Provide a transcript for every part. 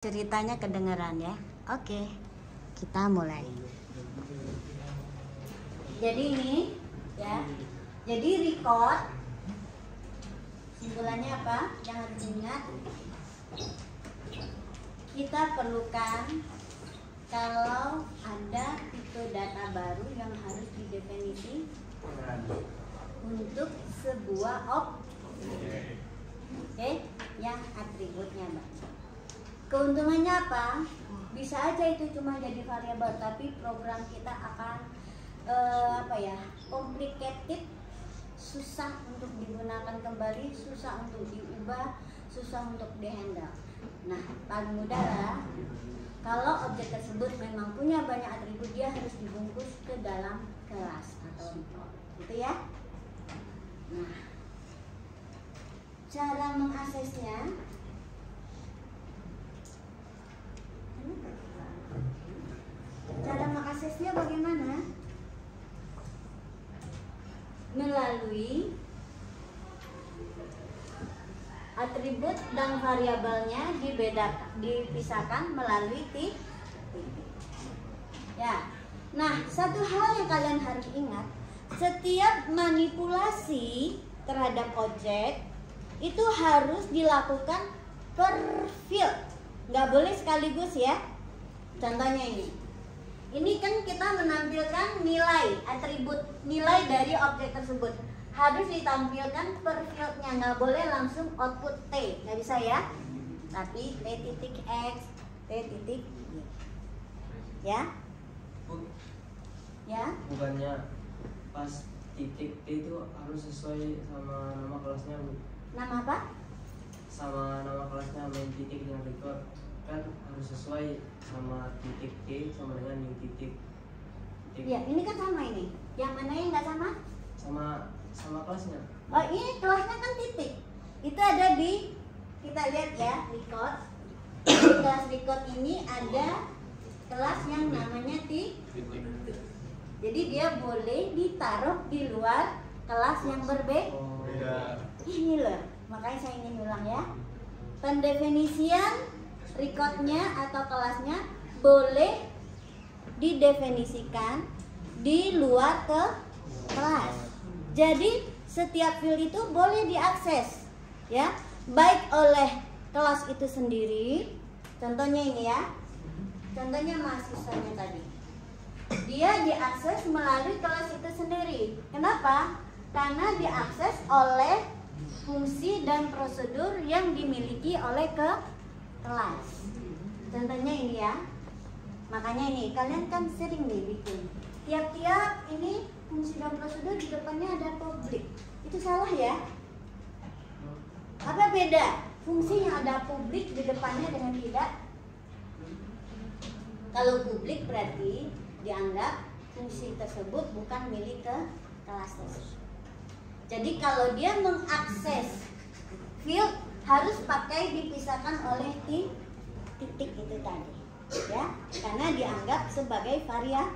Ceritanya kedengeran ya. Oke, kita mulai. Jadi ini ya. Jadi record simpulannya apa? Yang harus diingat. Kita perlukan kalau ada tipe data baru yang harus didefinisi untuk sebuah objek. Oke, yang atributnya banyak. Keuntungannya apa? Bisa aja itu cuma jadi variabel, tapi program kita akan complicated, susah untuk digunakan kembali, susah untuk diubah, susah untuk dihandle. Nah, paling mudah lah kalau objek tersebut memang punya banyak atribut, dia harus dibungkus ke dalam kelas atau record, gitu ya. Nah, cara mengaksesnya bagaimana? Melalui atribut dan variabelnya dipisahkan melalui titik. Ya. Nah, satu hal yang kalian harus ingat, setiap manipulasi terhadap objek itu harus dilakukan per field. Nggak boleh sekaligus ya. Contohnya ini kan kita menampilkan nilai atribut, nilai dari objek tersebut harus ditampilkan per fieldnya, nggak boleh langsung output T, nggak bisa ya. Tapi T titik X, T titik Y, ya. Ya. Bukannya pas titik T itu harus sesuai sama nama kelasnya, Bu? Nama apa? Sama nama kelasnya main titik dengan record kan harus sesuai sama titik T sama dengan new titik. Ya, ini kan sama ini. Yang mana yang nggak sama? Sama kelasnya. Oh, ini kelasnya kan titik. Itu ada di, kita lihat ya, record. Di kelas record ini ada kelas yang namanya titik. Jadi dia boleh ditaruh di luar kelas yang berbeda. Ini loh, makanya saya ingin ulang ya. Pendefinisian recordnya atau kelasnya boleh didefinisikan di luar ke kelas. Jadi setiap field itu boleh diakses ya, baik oleh kelas itu sendiri. Contohnya ini ya. Contohnya mahasiswanya tadi. Dia diakses melalui kelas itu sendiri. Kenapa? Karena diakses oleh fungsi dan prosedur yang dimiliki oleh kelas. Contohnya ini ya. Makanya ini kalian kan sering nih bikin. Tiap-tiap ini fungsi dan prosedur di depannya ada publik. Itu salah ya? Apa beda fungsi yang ada publik di depannya dengan tidak? Kalau publik berarti dianggap fungsi tersebut bukan milik ke kelas tersebut. Jadi kalau dia mengakses field harus pakai dipisahkan oleh titik itu tadi, ya, karena dianggap sebagai variabel,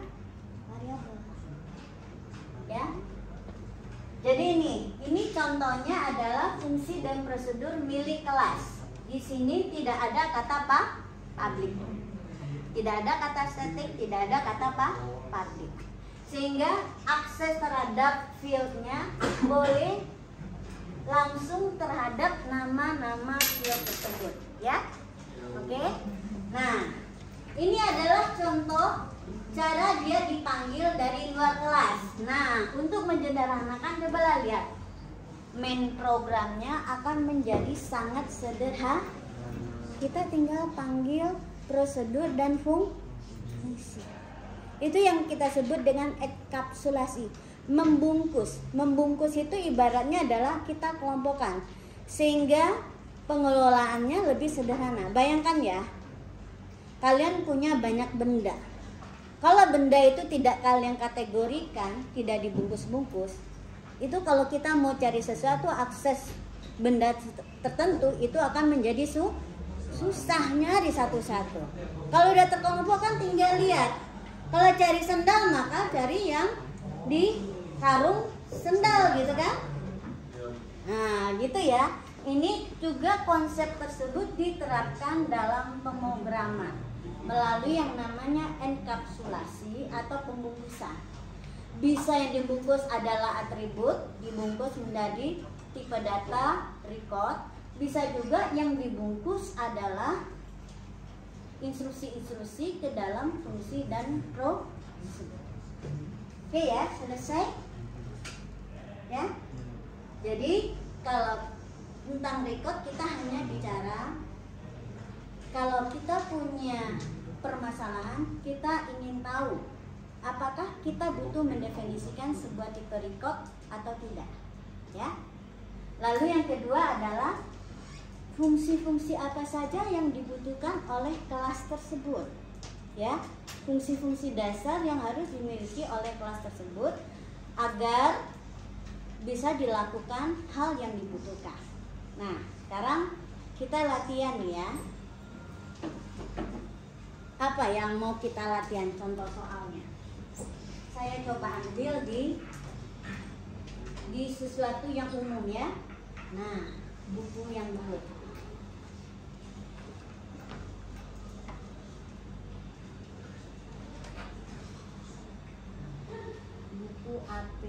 ya. Jadi ini contohnya adalah fungsi dan prosedur milik kelas. Di sini tidak ada kata public, tidak ada kata static, tidak ada kata public, sehingga akses terhadap fieldnya boleh langsung terhadap nama-nama field tersebut, ya. Oke. Nah, ini adalah contoh cara dia dipanggil dari luar kelas. Nah, untuk menyederhanakan, coba lihat. Main programnya akan menjadi sangat sederhana. Kita tinggal panggil prosedur dan fungsi. Itu yang kita sebut dengan enkapsulasi. Membungkus. Membungkus itu ibaratnya adalah kita kelompokkan sehingga pengelolaannya lebih sederhana. Bayangkan ya, kalian punya banyak benda. Kalau benda itu tidak kalian kategorikan, tidak dibungkus-bungkus, itu kalau kita mau cari sesuatu, akses benda tertentu, itu akan menjadi susah nyari satu-satu. Kalau udah terkelompok kan tinggal lihat. Kalau cari sendal maka cari yang di karung sendal gitu kan. Nah gitu ya. Ini juga konsep tersebut diterapkan dalam pemrograman melalui yang namanya enkapsulasi atau pembungkusan. Bisa yang dibungkus adalah atribut, dibungkus menjadi tipe data, record. Bisa juga yang dibungkus adalah instruksi-instruksi ke dalam fungsi dan prosedur. Oke ya, selesai? Ya. Jadi kalau tentang record kita hanya bicara kalau kita punya permasalahan, kita ingin tahu apakah kita butuh mendefinisikan sebuah tipe record atau tidak, ya. Lalu yang kedua adalah fungsi-fungsi apa saja yang dibutuhkan oleh kelas tersebut, ya. Fungsi-fungsi dasar yang harus dimiliki oleh kelas tersebut agar bisa dilakukan hal yang dibutuhkan. Nah, sekarang kita latihan ya. Apa yang mau kita latihan? Contoh soalnya. Saya coba ambil di sesuatu yang umum ya. Nah, buku yang dulu. Buku AP.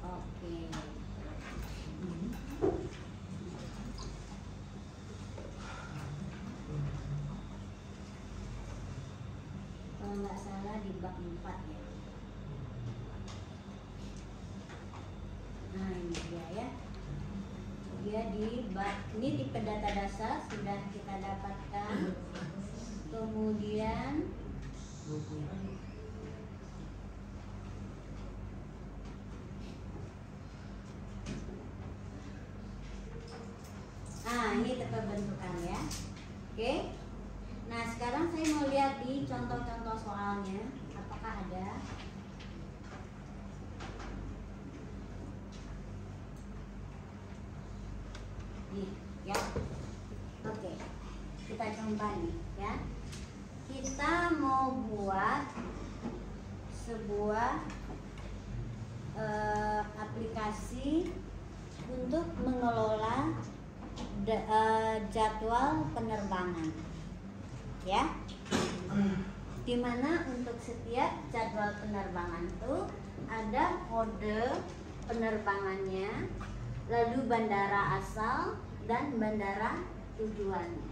Oke. Kalau nggak salah di bab 4 ya. Nah ini dia ya. Dia di bab ini tipe data dasar sudah kita dapatkan. Kemudian ini tipe bentukan ya. Oke. Nah sekarang saya mau lihat di contoh-contoh soalnya apakah ada. Nih ya. Oke. Kita coba nih ya. Kita mau buat sebuah aplikasi untuk mengelola jadwal penerbangan ya, dimana untuk setiap jadwal penerbangan itu ada kode penerbangannya, lalu bandara asal dan bandara tujuannya,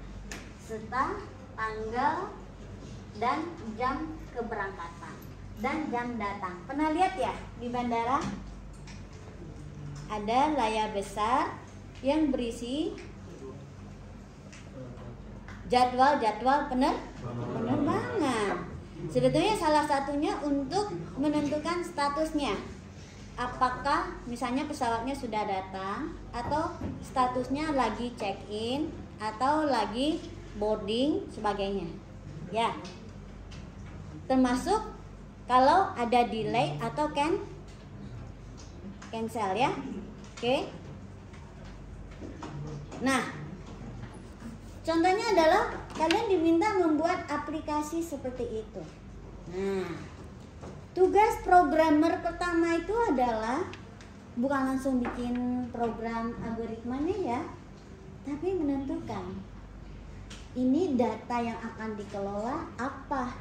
serta tanggal dan jam keberangkatan dan jam datang. Pernah lihat ya di bandara ada layar besar yang berisi jadwal-jadwal penerbangan. Sebetulnya salah satunya untuk menentukan statusnya. Apakah misalnya pesawatnya sudah datang atau statusnya lagi check-in atau lagi boarding sebagainya. Ya. Termasuk kalau ada delay atau cancel ya. Oke. Nah, contohnya adalah kalian diminta membuat aplikasi seperti itu. Nah, tugas programmer pertama itu adalah bukan langsung bikin program algoritmanya ya, tapi menentukan ini data yang akan dikelola apa.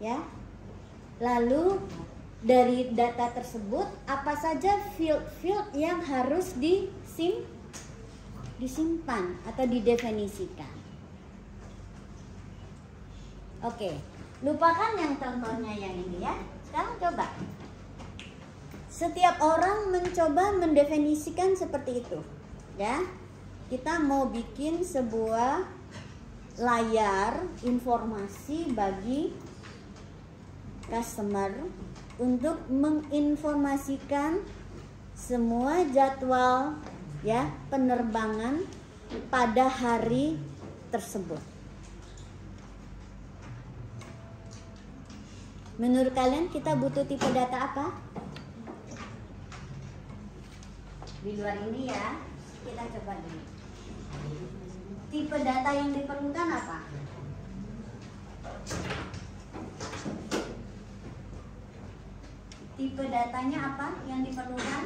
Ya. Lalu dari data tersebut apa saja field-field yang harus disimpan atau didefinisikan. Oke, lupakan yang contohnya yang ini ya. Sekarang coba. Setiap orang mencoba mendefinisikan seperti itu. Ya. Kita mau bikin sebuah layar informasi bagi customer untuk menginformasikan semua jadwal ya penerbangan pada hari tersebut. Menurut kalian kita butuh tipe data apa? Di luar ini ya, kita coba dulu. Tipe data yang diperlukan apa? Tipe datanya apa yang diperlukan?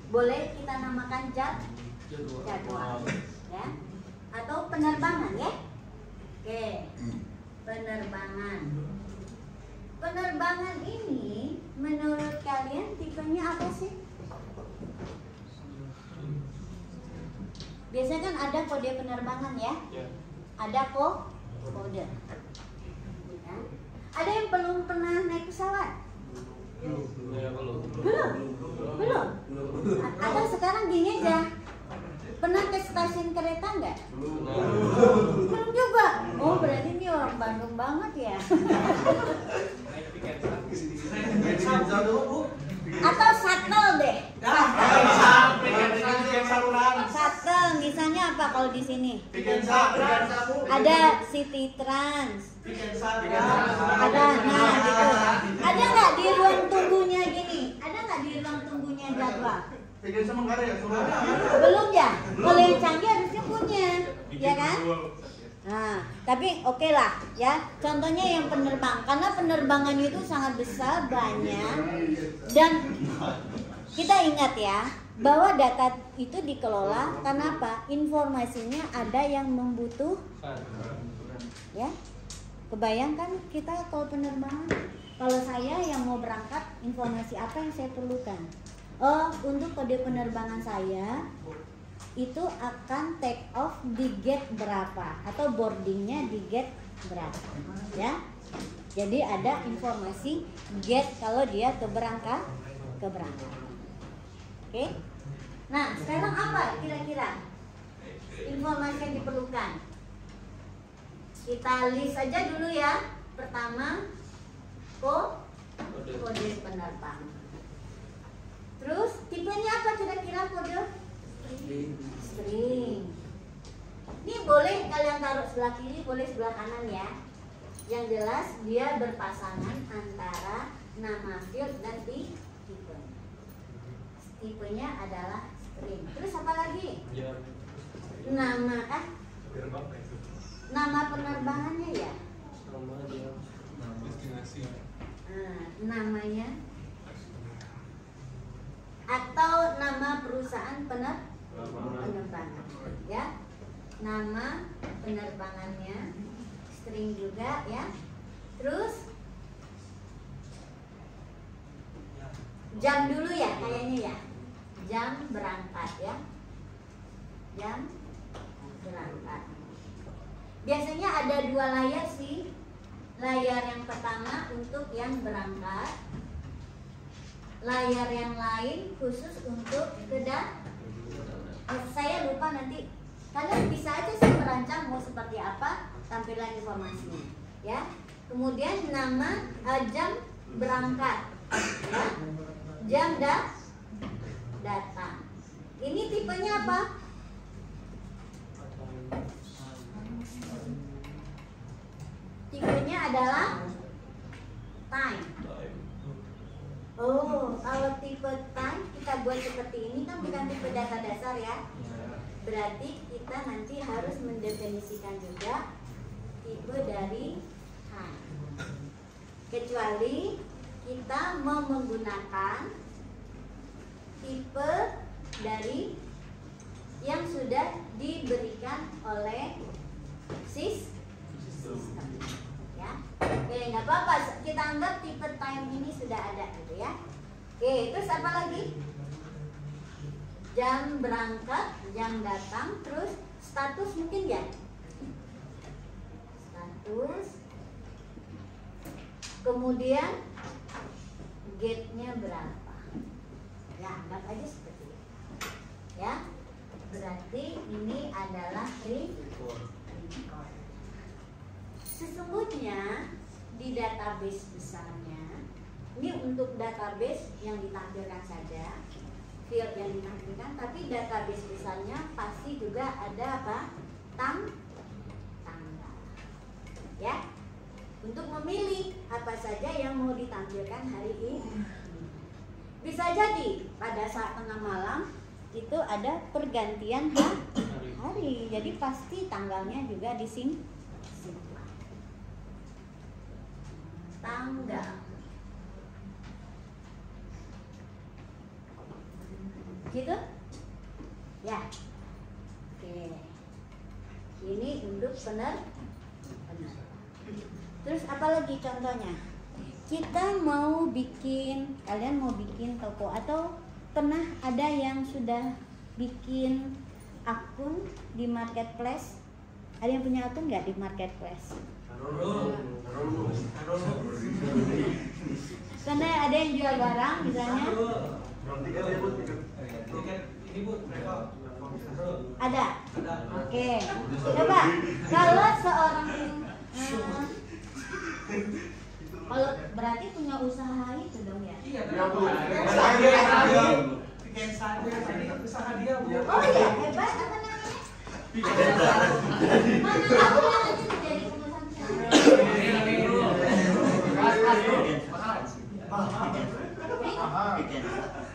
boleh kita namakan jadwal, ya, atau penerbangan, ya. Oke, penerbangan. Penerbangan ini menurut kalian tipenya apa sih? Biasanya kan ada kode penerbangan, ya. Ada kode. Ya. Ada yang belum pernah naik pesawat? Belum. Atau sekarang gini aja. Pernah ke stasiun kereta nggak? Belum juga. Oh, berarti ini orang Bandung banget ya. Atau shuttle deh. Shuttle misalnya apa kalau di sini? Ada City Trans. Ada, nah gitu. Ada nggak di ruang tunggunya gini? Ada nggak di ruang tunggunya jadwal? Belum ya? Kalau yang canggih harusnya punya, ya kan? Nah, tapi oke lah ya. Contohnya yang penerbang, karena penerbangan itu sangat besar, banyak, dan kita ingat ya bahwa data itu dikelola karena apa? Informasinya ada yang membutuhkan, ya. Kebayangkan kita kalau penerbangan, kalau saya yang mau berangkat, informasi apa yang saya perlukan? Oh, untuk kode penerbangan saya itu akan take off di gate berapa atau boardingnya di gate berapa, ya. Jadi ada informasi gate kalau dia keberangkat. Oke. Nah, sekarang apa kira-kira informasi yang diperlukan? Kita list aja dulu ya. Pertama, kode penerbang. Terus tipenya apa kira-kira kode? String. Ini boleh kalian taruh sebelah kiri, boleh sebelah kanan ya. Yang jelas dia berpasangan antara nama field dan tipe. Tipenya adalah string. Terus apa lagi? Nama penerbangannya ya. Namanya atau nama perusahaan penerbangan, ya. Nama penerbangannya, string juga ya. Terus jam dulu ya kayaknya ya. Jam berangkat ya. Jam berangkat. Biasanya ada 2 layar sih. Layar yang pertama untuk yang berangkat. Layar yang lain khusus untuk saya lupa nanti. Kalian bisa aja sih merancang mau seperti apa tampilan informasinya, ya. Kemudian nama jam berangkat, ya. Jam datang. Ini tipenya apa? Tipenya adalah time. Oh, kalau tipe time kita buat seperti ini kan bukan tipe data dasar ya. Berarti kita nanti harus mendefinisikan juga tipe dari time. Kecuali kita mau menggunakan tipe dari yang sudah diberikan oleh sistem. Ya, oke, nggak apa-apa. Kita anggap tipe time ini sudah ada, gitu ya. Oke, terus apa lagi? Jam berangkat, jam datang, terus status mungkin ya. Status. Kemudian gate-nya berapa? Ya, anggap aja seperti itu. Ya, berarti ini adalah record. Sesungguhnya di database besarnya, ini untuk database yang ditampilkan saja, field yang ditampilkan, tapi database besarnya pasti juga ada apa? Tanggal. Ya, untuk memilih apa saja yang mau ditampilkan hari ini. Bisa jadi pada saat tengah malam itu ada pergantian hari, jadi pasti tanggalnya juga disimpan. Tanggal. Gitu? Ya. Oke. Ini untuk benar. Terus apa lagi contohnya? Kita mau bikin, kalian mau bikin toko atau pernah ada yang sudah bikin akun di marketplace? Ada yang punya akun nggak di marketplace? Karena ada yang jual barang misalnya. Ada. Oke. Coba kalau seorang kalau berarti punya usaha itu dong ya? Iya. Usaha dia. Oh iya, hebat apa namanya? Mana aku yang nanti menjadi pengusaha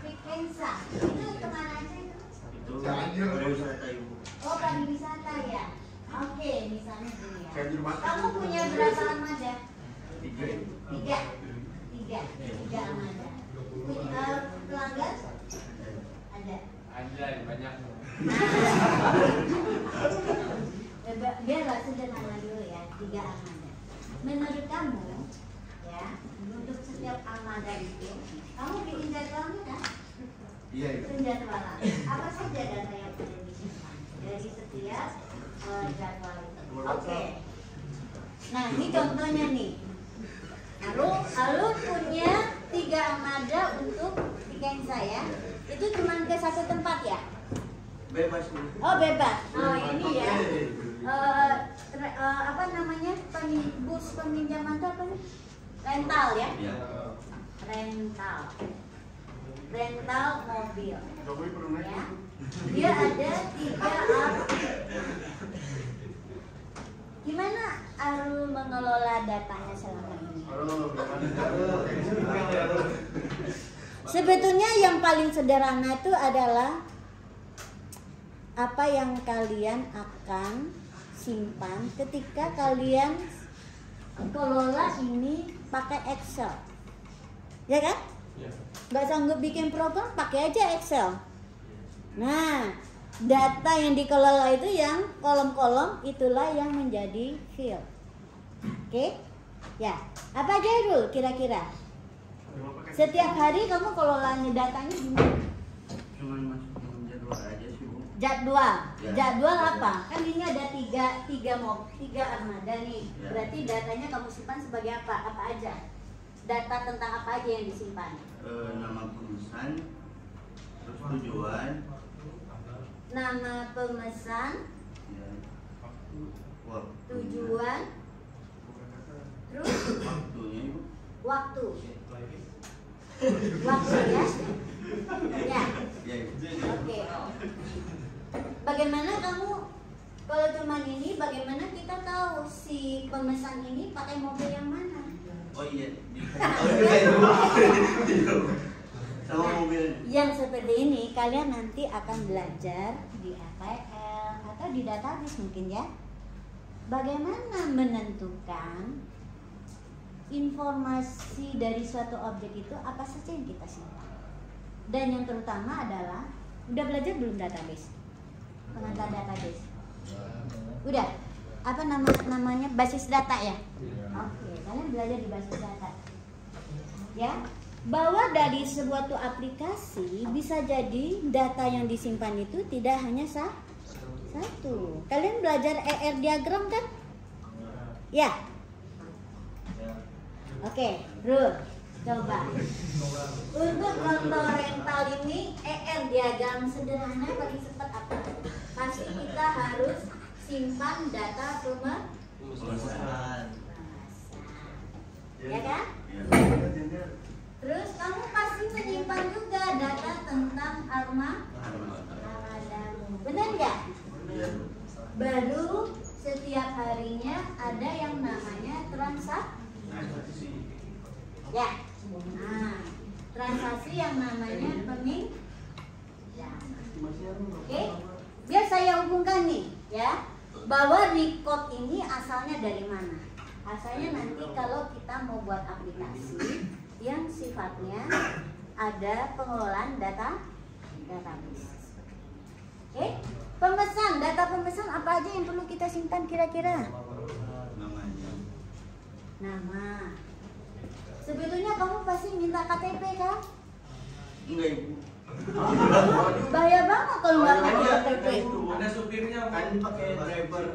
Pikensa. Itu kemana aja itu? Itu pariwisata ibu. Oh, pariwisata ya. Oke, misalnya gini ya. Kayak di rumah. Kamu punya berapa armada? 3. Tiga armada. Pelanggan? Ada. Banyak. Biarlah sederhana dulu ya, 3 armada. Menurut kamu, ya, untuk setiap armada itu, kamu bikin jadwalnya kan? Iya. Penjadwalan. Apa saja data yang perlu disimpan dari setiap jadwal itu? Oke. Nah, ini contohnya nih. Lalu punya 3 armada untuk Pikensa ya. Itu cuma ke satu tempat ya? Bebas. Oh bebas. Oh ini ya. Apa namanya? Bus peminjaman itu apa nih? Rental ya? Iya. Rental mobil. Ya. Dia ada 3 Gimana Arul mengelola datanya selama ini? Sebetulnya yang paling sederhana itu adalah apa yang kalian akan simpan ketika kalian kelola ini pakai Excel, ya kan? Nggak sanggup bikin program, pakai aja Excel. Nah, data yang dikelola itu yang kolom-kolom itulah yang menjadi field. Oke? Ya, apa aja dulu kira-kira? Setiap hari kamu kelolanya datanya gimana? Cuman masukin jadwal aja sih bu. Jadwal. Ya. Jadwal apa? Kan ini ada tiga armada nih. Ya. Berarti datanya kamu simpan sebagai apa? Apa aja? Data tentang apa aja yang disimpan? Nama pemesan, terus tujuan, Nama pemesan, ya, tujuan, terus waktunya ibu. waktu. Waktu ya? Ya. Ya ibu. Oke. Bagaimana kamu kalau cuman ini, bagaimana kita tahu si pemesan ini pakai mobil yang mana? Oh iya. Sama Nah, mobilnya. yang seperti ini kalian nanti akan belajar di FPL atau di database mungkin ya. Bagaimana menentukan informasi dari suatu objek itu apa saja yang kita simpan. Dan yang terutama adalah, udah belajar belum database? Pengantar database. Udah. Apa namanya? Basis data ya? Oke, kalian belajar di basis data. Ya. Bahwa dari sebuah aplikasi bisa jadi data yang disimpan itu tidak hanya satu. Kalian belajar ER diagram kan? Ya. Oke, Rul, coba. Untuk contoh rental ini ER diagram sederhana paling cepat apa? Pasti kita harus simpan data Pemesan. ya kan? Ya. Terus kamu pasti menyimpan juga data tentang armadamu, benar nggak? Iya. Baru setiap harinya ada yang namanya transaksi. Ya, nah, transaksi yang namanya peminjaman. Oke, biar saya hubungkan nih, ya, bahwa record ini asalnya dari mana? Asalnya nanti kalau kita mau buat aplikasi yang sifatnya ada pengelolaan data database. Oke, pemesan, data pemesan apa aja yang perlu kita simpan kira-kira? Namanya. Nama. Sebetulnya kamu pasti minta KTP kan? Enggak, Ibu. Bahaya banget kalau nggak pakai KTP. Ada supirnya. Kan pakai driver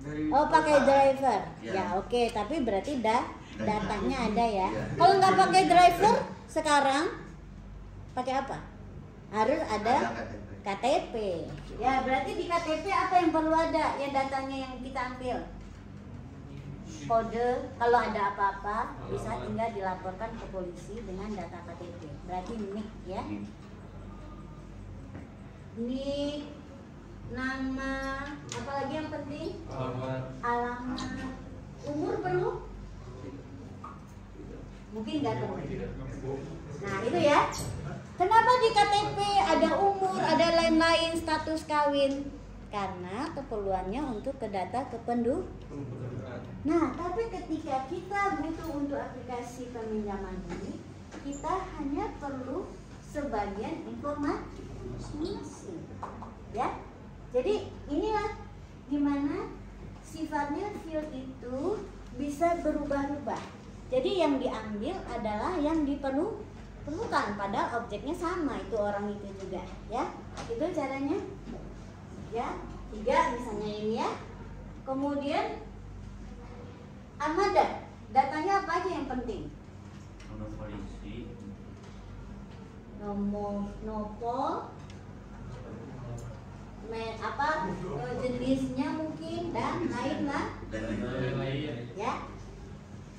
dari. Oh, pakai driver. Ya. Ya, oke, tapi berarti datanya ada ya. Iya. Kalau nggak pakai driver sekarang pakai apa? Harus ada KTP. Ya, berarti di KTP apa yang perlu ada? Ya, datanya yang kita ambil. Kode, kalau ada apa-apa bisa tinggal dilaporkan ke polisi dengan data KTP. Berarti NIK ya. NIK, nama, apalagi yang penting? Alamat. Umur perlu? Mungkin nggak perlu. Nah, itu ya. Kenapa di KTP ada umur, ada lain-lain, status kawin? Karena keperluannya untuk ke data kependudukan. Nah, tapi ketika kita butuh untuk aplikasi peminjaman ini, kita hanya perlu sebagian informasi, ya. Jadi inilah dimana sifatnya field itu bisa berubah-ubah. Jadi yang diambil adalah yang diperlukan, padahal objeknya sama, itu orang itu juga, ya. Itu caranya, ya. 3 misalnya ini ya. Kemudian armada, datanya apa aja yang penting? Nomor polisi. Nomor nopol, jenisnya mungkin dan lain-lain. Dan lain-lain. Ya,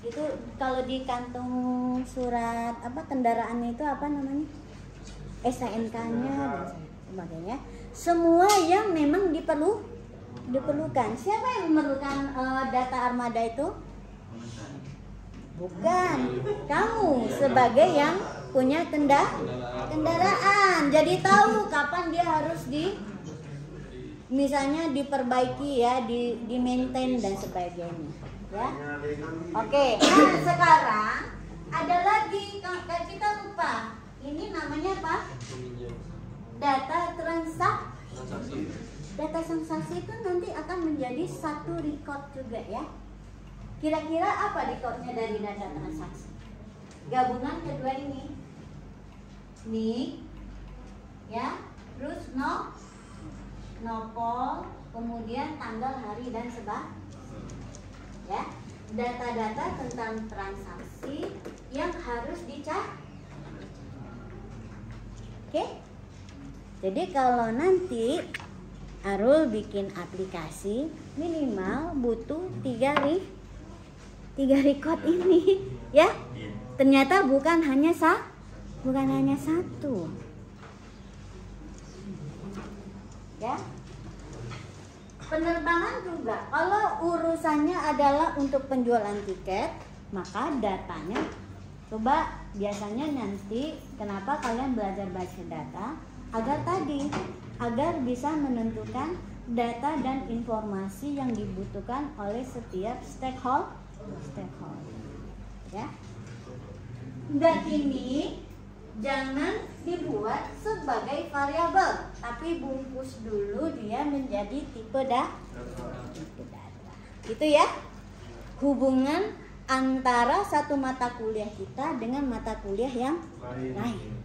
itu kalau di kantung surat apa kendaraannya itu apa namanya, STNK-nya dan sebagainya. Semua yang memang diperlukan. Siapa yang memerlukan data armada itu? Bukan, kamu sebagai yang punya kendaraan. Jadi tahu kapan dia harus misalnya diperbaiki ya, di maintain dan sebagainya, ya. Oke, nah sekarang ada lagi kita lupa. Ini namanya apa? Data transaksi. Data transaksi itu nanti akan menjadi satu record juga ya. Kira-kira apa recordnya dari data transaksi? Gabungan kedua ini, NIK, ya, terus nopol, kemudian tanggal, hari dan ya, data-data tentang transaksi yang harus dicatat. Oke? Jadi kalau nanti Arul bikin aplikasi, minimal butuh 3 record ini, ya. Ternyata bukan hanya satu, ya. Penerbangan juga, kalau urusannya adalah untuk penjualan tiket, maka datanya, coba biasanya nanti kenapa kalian belajar baca data, agar bisa menentukan data dan informasi yang dibutuhkan oleh setiap stakeholder, ya. Dan ini jangan dibuat sebagai variabel, tapi bungkus dulu dia menjadi tipe data. Itu ya, hubungan antara satu mata kuliah kita dengan mata kuliah yang lain.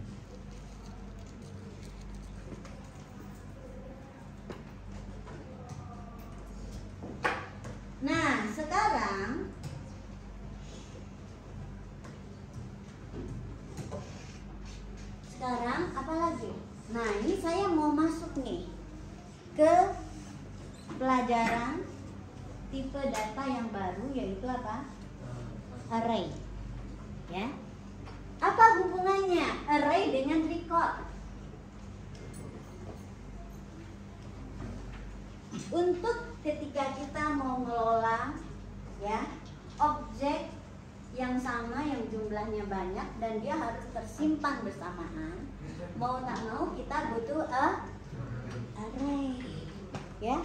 Nah, sekarang apa lagi? Nah, ini saya mau masuk nih ke pelajaran tipe data yang baru, yaitu apa? Array. Ya. Apa hubungannya array dengan record? Untuk ketika kita mau ngelola ya objek yang sama, yang jumlahnya banyak dan dia harus tersimpan bersamaan, mau tak mau kita butuh array, ya.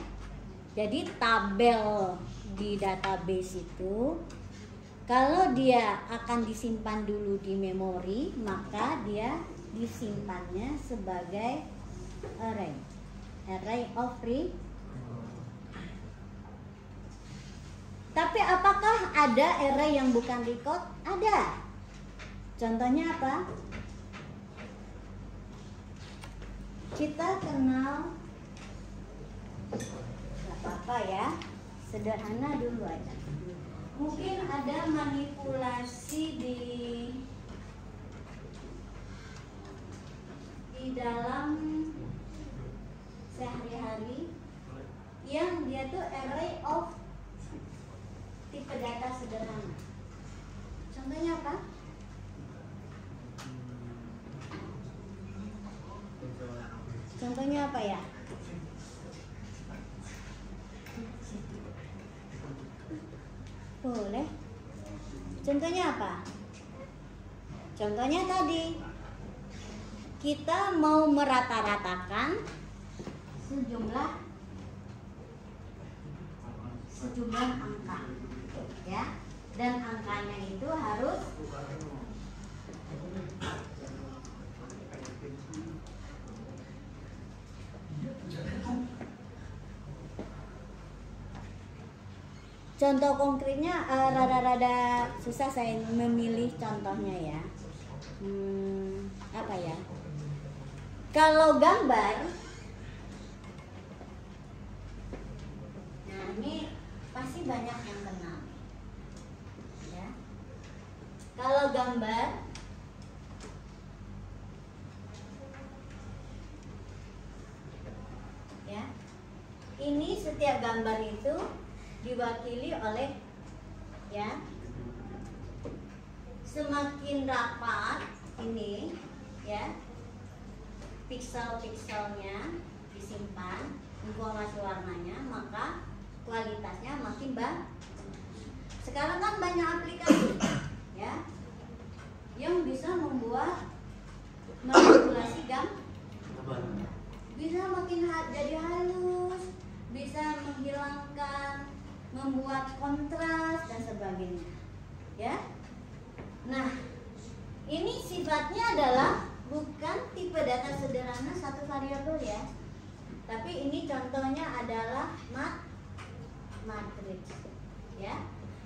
Jadi tabel di database itu kalau dia akan disimpan dulu di memori, maka dia disimpannya sebagai array of record. Tapi apakah ada array yang bukan record? Ada. Contohnya apa? Kita kenal, gak apa-apa ya, sederhana dulu aja. Mungkin ada manipulasi di dalam sehari-hari yang dia tuh array of tipe data sederhana. Contohnya apa? Contohnya apa ya? Boleh. Contohnya apa? Contohnya tadi kita mau merata-ratakan sejumlah angka, ya, dan angkanya itu harus contoh konkretnya rada-rada susah saya memilih contohnya ya. Apa ya? Kalau gambar, nah ini pasti banyak yang kenal, ya. Kalau gambar, ya, ini setiap gambar itu diwakili oleh, ya, semakin rapat ini, ya, piksel-pikselnya disimpan, informasi warnanya, maka kualitasnya makin bagus. Sekarang kan banyak aplikasi, ya, yang bisa membuat manipulasi gambar, bisa makin jadi halus, bisa menghilangkan, membuat kontras dan sebagainya, ya. Nah, ini sifatnya adalah bukan tipe data sederhana satu variabel ya, tapi ini contohnya adalah matriks, ya,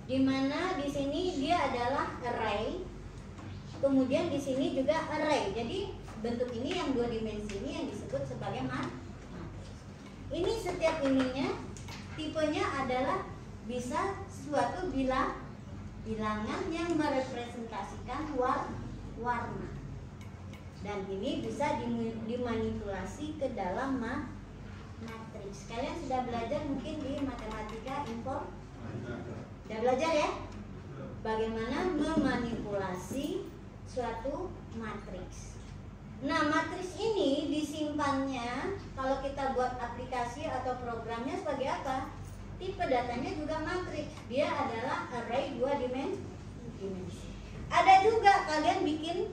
dimana di sini dia adalah array, kemudian di sini juga array. Jadi bentuk ini yang dua dimensi ini yang disebut sebagai matriks. Ini setiap ininya tipenya adalah bisa suatu bilangan yang merepresentasikan warna, dan ini bisa dimanipulasi ke dalam matriks. Kalian sudah belajar mungkin di matematika info, sudah belajar ya, bagaimana memanipulasi suatu matriks. Nah, matriks ini disimpannya kalau kita buat aplikasi atau programnya sebagai apa? Tipe datanya juga matriks. Dia adalah array dua dimensi. Ada juga kalian bikin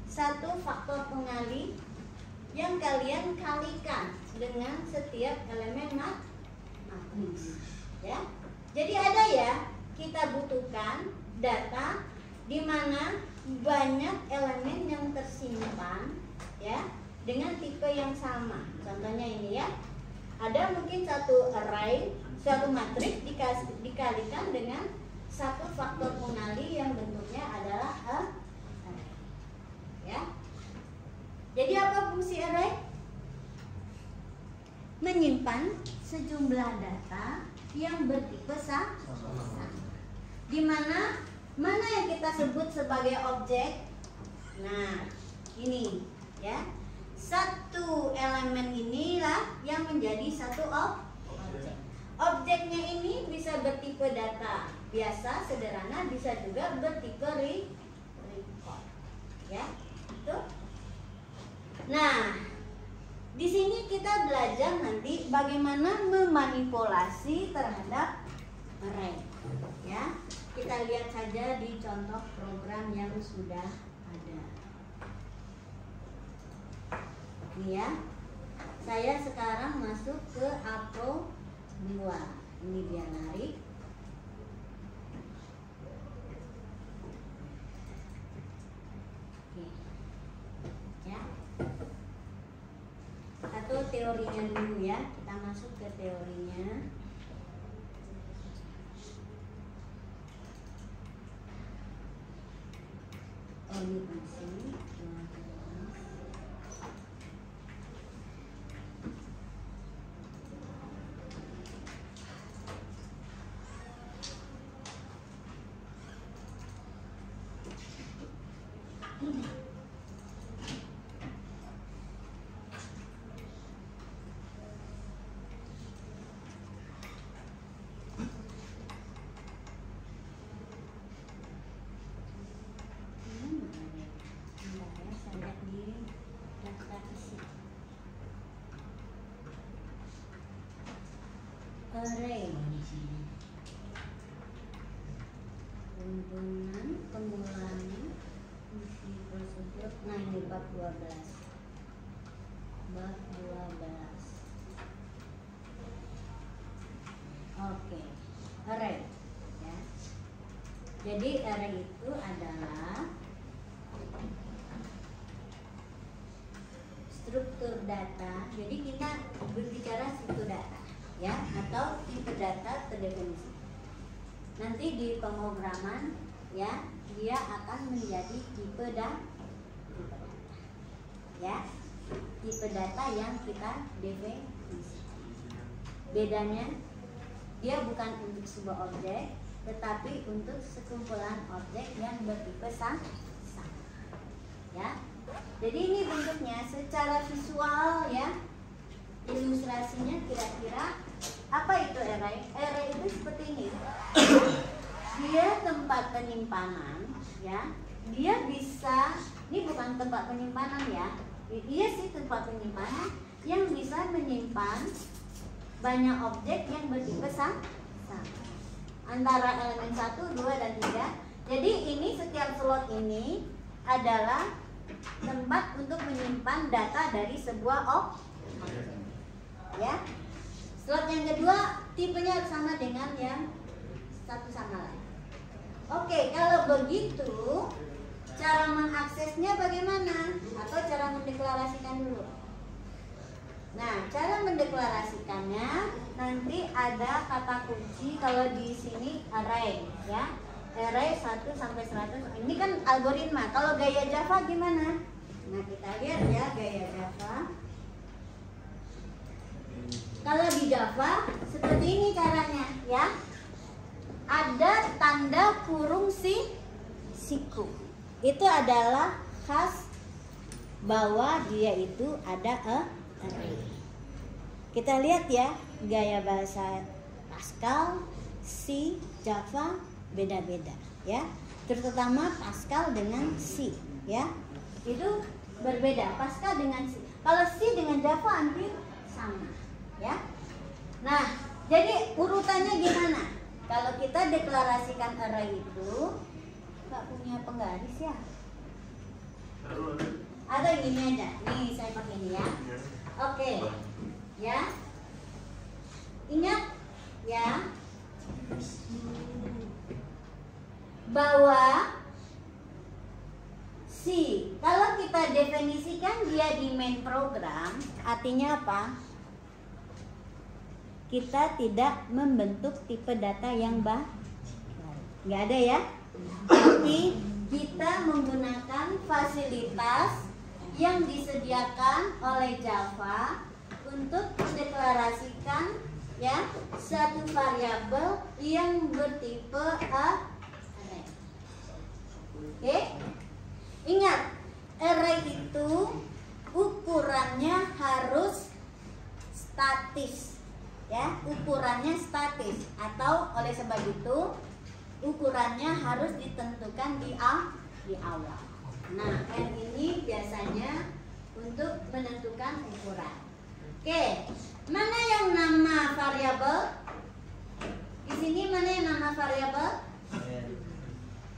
satu faktor pengali yang kalian kalikan dengan setiap elemen matriks, ya. Jadi ada ya, kita butuhkan data di mana banyak elemen yang tersimpan, ya, dengan tipe yang sama. Contohnya ini ya, ada mungkin satu array, suatu matriks dikalikan dengan satu faktor pengali yang bentuknya adalah array, ya. Jadi apa fungsi array? Menyimpan sejumlah data yang bertipe sama. Di mana yang kita sebut sebagai objek? Nah, ini ya. Satu elemen inilah yang menjadi satu objek. Objeknya ini bisa bertipe data biasa, sederhana, bisa juga bertipe record. Ya, itu. Nah, di sini kita belajar nanti bagaimana memanipulasi terhadap array. Ya, kita lihat saja di contoh program yang sudah ada. Ini ya, saya sekarang masuk ke Apro 2. Ini dia narik. Oke. masuk ke teorinya. Oh, ini masih array. Hubungan penggulangan fungsi prosedur. Nah, ini bab 12. Bab 12. Oke, array ya. Jadi array itu adalah struktur data. Jadi kita berbicara struktur data ya, atau tipe data terdefinisi. Nanti di pemrograman ya, dia akan menjadi tipe data ya, tipe data yang kita definisi. Bedanya dia bukan untuk sebuah objek, tetapi untuk sekumpulan objek yang bertipe sama ya. Jadi ini bentuknya secara visual ya, ilustrasinya kira-kira apa itu array? Array itu seperti ini. Dia tempat penyimpanan ya. Dia bisa, ini bukan tempat penyimpanan ya. Iya sih tempat penyimpanan yang bisa menyimpan banyak objek yang bertipe sama. Antara elemen 1, 2 dan 3. Jadi ini setiap slot ini adalah tempat untuk menyimpan data dari sebuah objek. Ya. Slot yang kedua tipenya sama dengan yang satu sama lain. Oke, kalau begitu cara mengaksesnya bagaimana? Atau cara mendeklarasikan dulu. Nah, cara mendeklarasikannya nanti ada kata kunci. Kalau di sini array ya. Array 1 sampai 100. Ini kan algoritma. Kalau gaya Java gimana? Nah, kita lihat ya gaya Java. Kalau di Java seperti ini caranya ya. Ada tanda kurung siku. Itu adalah khas bahwa dia itu ada array. Kita lihat ya gaya bahasa Pascal, C, Java beda-beda ya. Terutama Pascal dengan C ya. Itu berbeda Pascal dengan C. Kalau C dengan Java hampir sama. Ya. Nah, jadi urutannya gimana? Kalau kita deklarasikan array itu nggak punya penggaris ya? Ada gini aja. Nih saya pakai ini ya. Oke. Ya. Ingat ya bahwa C kalau kita definisikan dia di main program, artinya apa? Kita tidak membentuk tipe data yang baru. Nggak ada ya. Tapi kita menggunakan fasilitas yang disediakan oleh Java untuk mendeklarasikan ya satu variabel yang bertipe array. Oke? Ingat, array itu ukurannya harus statis. Ya, ukurannya statis atau oleh sebab itu ukurannya harus ditentukan di awal. Nah, N ini biasanya untuk menentukan ukuran. Oke, mana yang nama variabel? Di sini mana yang nama variabel?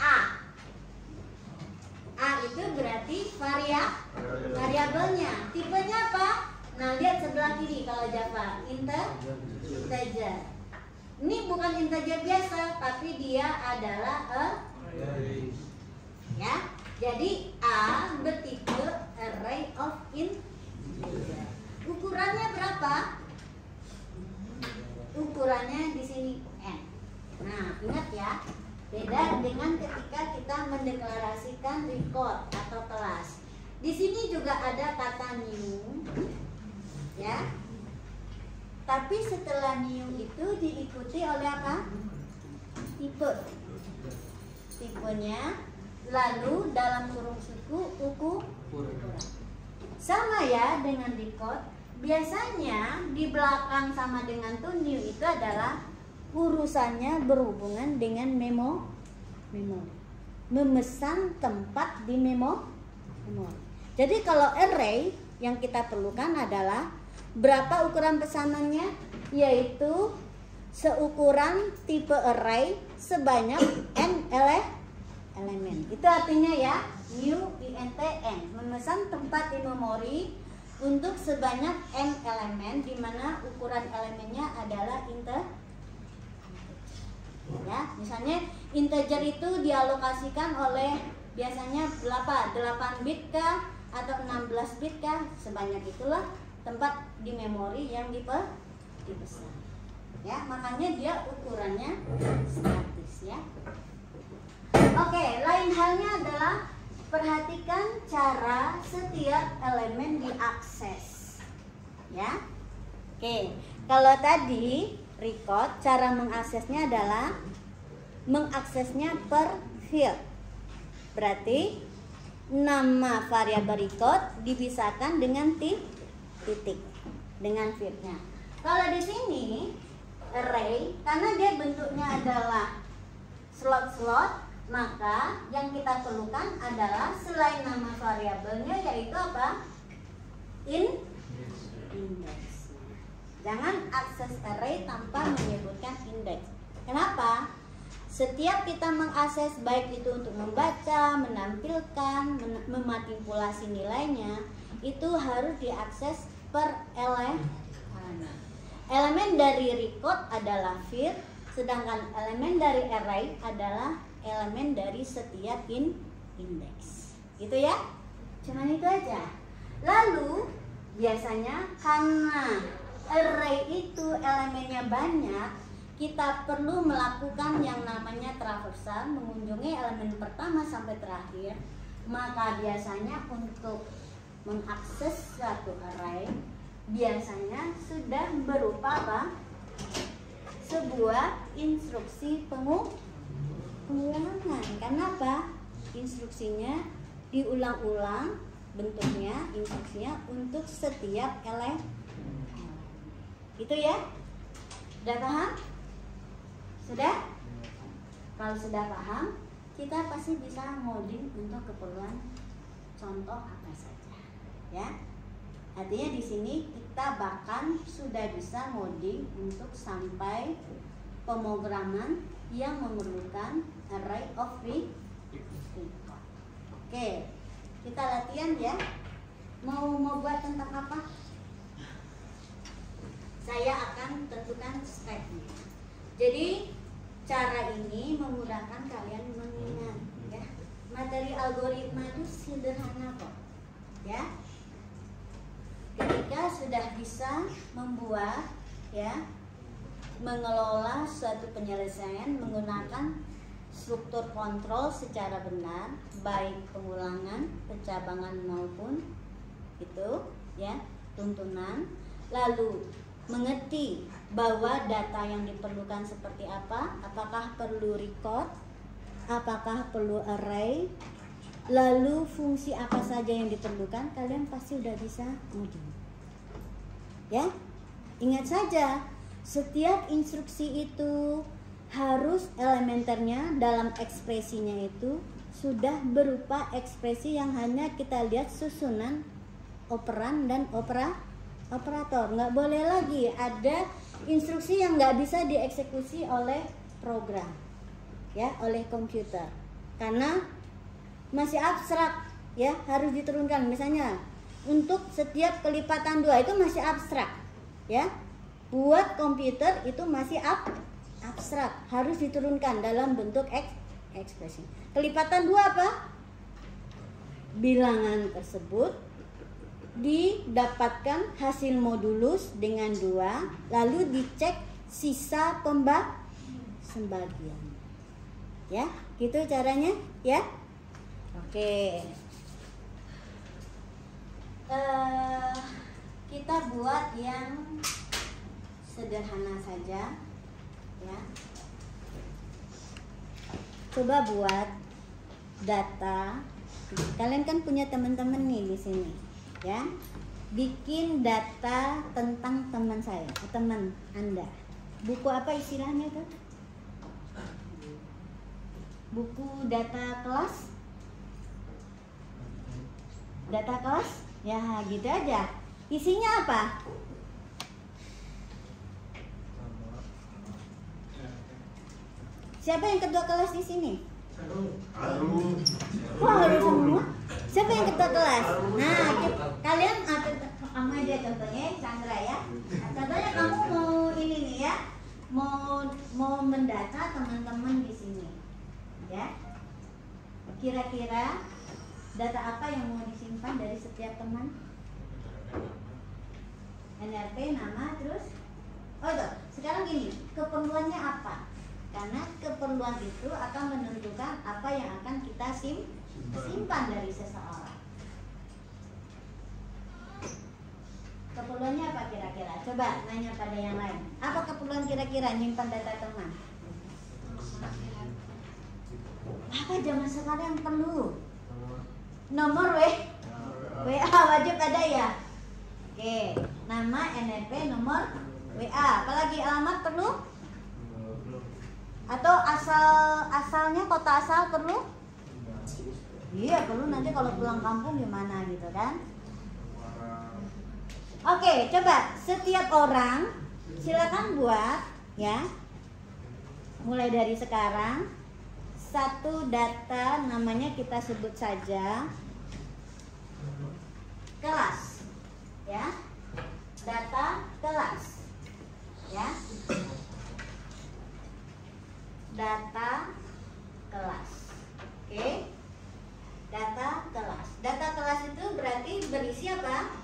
A. A itu berarti variabelnya. Tipenya apa? Nah, lihat sebelah kiri kalau Java, integer. Ini bukan integer biasa, tapi dia adalah array. Ya. Jadi A bertipe array of integer. Ukurannya berapa? ukurannya di sini N. Nah, ingat ya, beda dengan ketika kita mendeklarasikan record atau kelas. Di sini juga ada kata new, ya. Tapi setelah new itu diikuti oleh apa? Tipe. Tipenya, lalu dalam kurung suku ukuran. Sama ya dengan record. Biasanya di belakang sama dengan tuh new itu adalah urusannya berhubungan dengan memori. Memesan tempat di memori. Jadi kalau array yang kita perlukan adalah berapa ukuran pesanannya, yaitu seukuran tipe array sebanyak n elemen. Itu artinya ya, new int n, memesan tempat di memori untuk sebanyak n elemen, di mana ukuran elemennya adalah integer. Ya, misalnya integer itu dialokasikan oleh biasanya berapa? 8 bit kah atau 16 bit kah? Sebanyak itulah tempat di memori yang dipesan. Ya, makanya dia ukurannya statis ya. Oke, lain halnya adalah perhatikan cara setiap elemen diakses. Ya. Oke, kalau tadi record, cara mengaksesnya adalah mengaksesnya per field. Berarti nama variabel record dipisahkan dengan titik dengan fieldnya. Kalau di sini array, karena dia bentuknya adalah slot-slot, maka yang kita perlukan adalah selain nama variabelnya yaitu apa? Index. Jangan akses array tanpa menyebutkan index. Kenapa? Setiap kita mengakses, baik itu untuk membaca, menampilkan, memanipulasi nilainya, itu harus diakses per elemen. Elemen dari record adalah field, sedangkan elemen dari array adalah elemen dari setiap index. Gitu ya? Cuman itu aja. Lalu biasanya karena array itu elemennya banyak, kita perlu melakukan yang namanya traversal, mengunjungi elemen pertama sampai terakhir. Maka biasanya untuk mengakses suatu array biasanya sudah berupa apa? Sebuah instruksi pengulangan. Kenapa? Instruksinya diulang-ulang, bentuknya instruksinya untuk setiap elemen. Itu ya? Sudah paham? Sudah? Kalau sudah paham, kita pasti bisa ngoding untuk keperluan contoh apa saja. Ya. Artinya di sini kita bahkan sudah bisa ngoding untuk sampai pemrograman yang memerlukan array of record. Oke, kita latihan ya. Mau buat tentang apa? Saya akan tentukan stepnya. Jadi cara ini memudahkan kalian mengingat ya. Materi algoritma itu sederhana kok. Ya. Ketika sudah bisa membuat ya, mengelola suatu penyelesaian menggunakan struktur kontrol secara benar, baik pengulangan, pencabangan maupun itu ya, tuntunan, lalu mengerti bahwa data yang diperlukan seperti apa, apakah perlu record, apakah perlu array, lalu fungsi apa saja yang diperlukan, kalian pasti udah bisa ngoding. Ya, ingat saja, setiap instruksi itu harus elementernya dalam ekspresinya itu sudah berupa ekspresi yang hanya kita lihat susunan operan dan operator. Nggak boleh lagi ada instruksi yang nggak bisa dieksekusi oleh program, ya, oleh komputer, karena masih abstrak, ya, harus diturunkan. Misalnya untuk setiap kelipatan 2 itu masih abstrak, ya, buat komputer itu masih abstrak, harus diturunkan dalam bentuk ekspresi. Kelipatan 2 apa? Bilangan tersebut didapatkan hasil modulus dengan 2, lalu dicek sisa pembagian. Ya, gitu caranya ya. Oke. Kita buat yang sederhana saja ya. Coba buat data. Kalian kan punya teman-teman nih di sini ya. Bikin data tentang teman saya, teman Anda. Buku apa istilahnya tuh? Buku data kelas? Data kelas? Ya gitu aja. Isinya apa? Siapa yang ketua kelas di sini? Kok harus semua? Siapa yang ketua kelas? Nah, kalian kamu aja contohnya, Chandra ya. Contohnya kamu mau ini nih ya, mau mendata teman-teman di sini, ya. Kira-kira data apa yang mau disimpan dari setiap teman? NRP, nama, terus? Oh itu, sekarang gini, keperluannya apa? Karena keperluan itu akan menentukan apa yang akan kita simpan dari seseorang. Keperluannya apa kira-kira? Coba nanya pada yang lain. Apa keperluan kira-kira nyimpan data teman? Apa zaman sekarang perlu? Nomor WA wajib ada ya? Oke, nama, NPWP, nomor WA. Apalagi alamat perlu? Atau asalnya kota asal perlu? Iya perlu, nanti kalau pulang kampung gimana gitu kan. Oke, coba setiap orang silakan buat ya. Mulai dari sekarang satu data, namanya kita sebut saja kelas ya. Data kelas ya. Data kelas. Oke. Data kelas. Data kelas itu berarti berisi apa?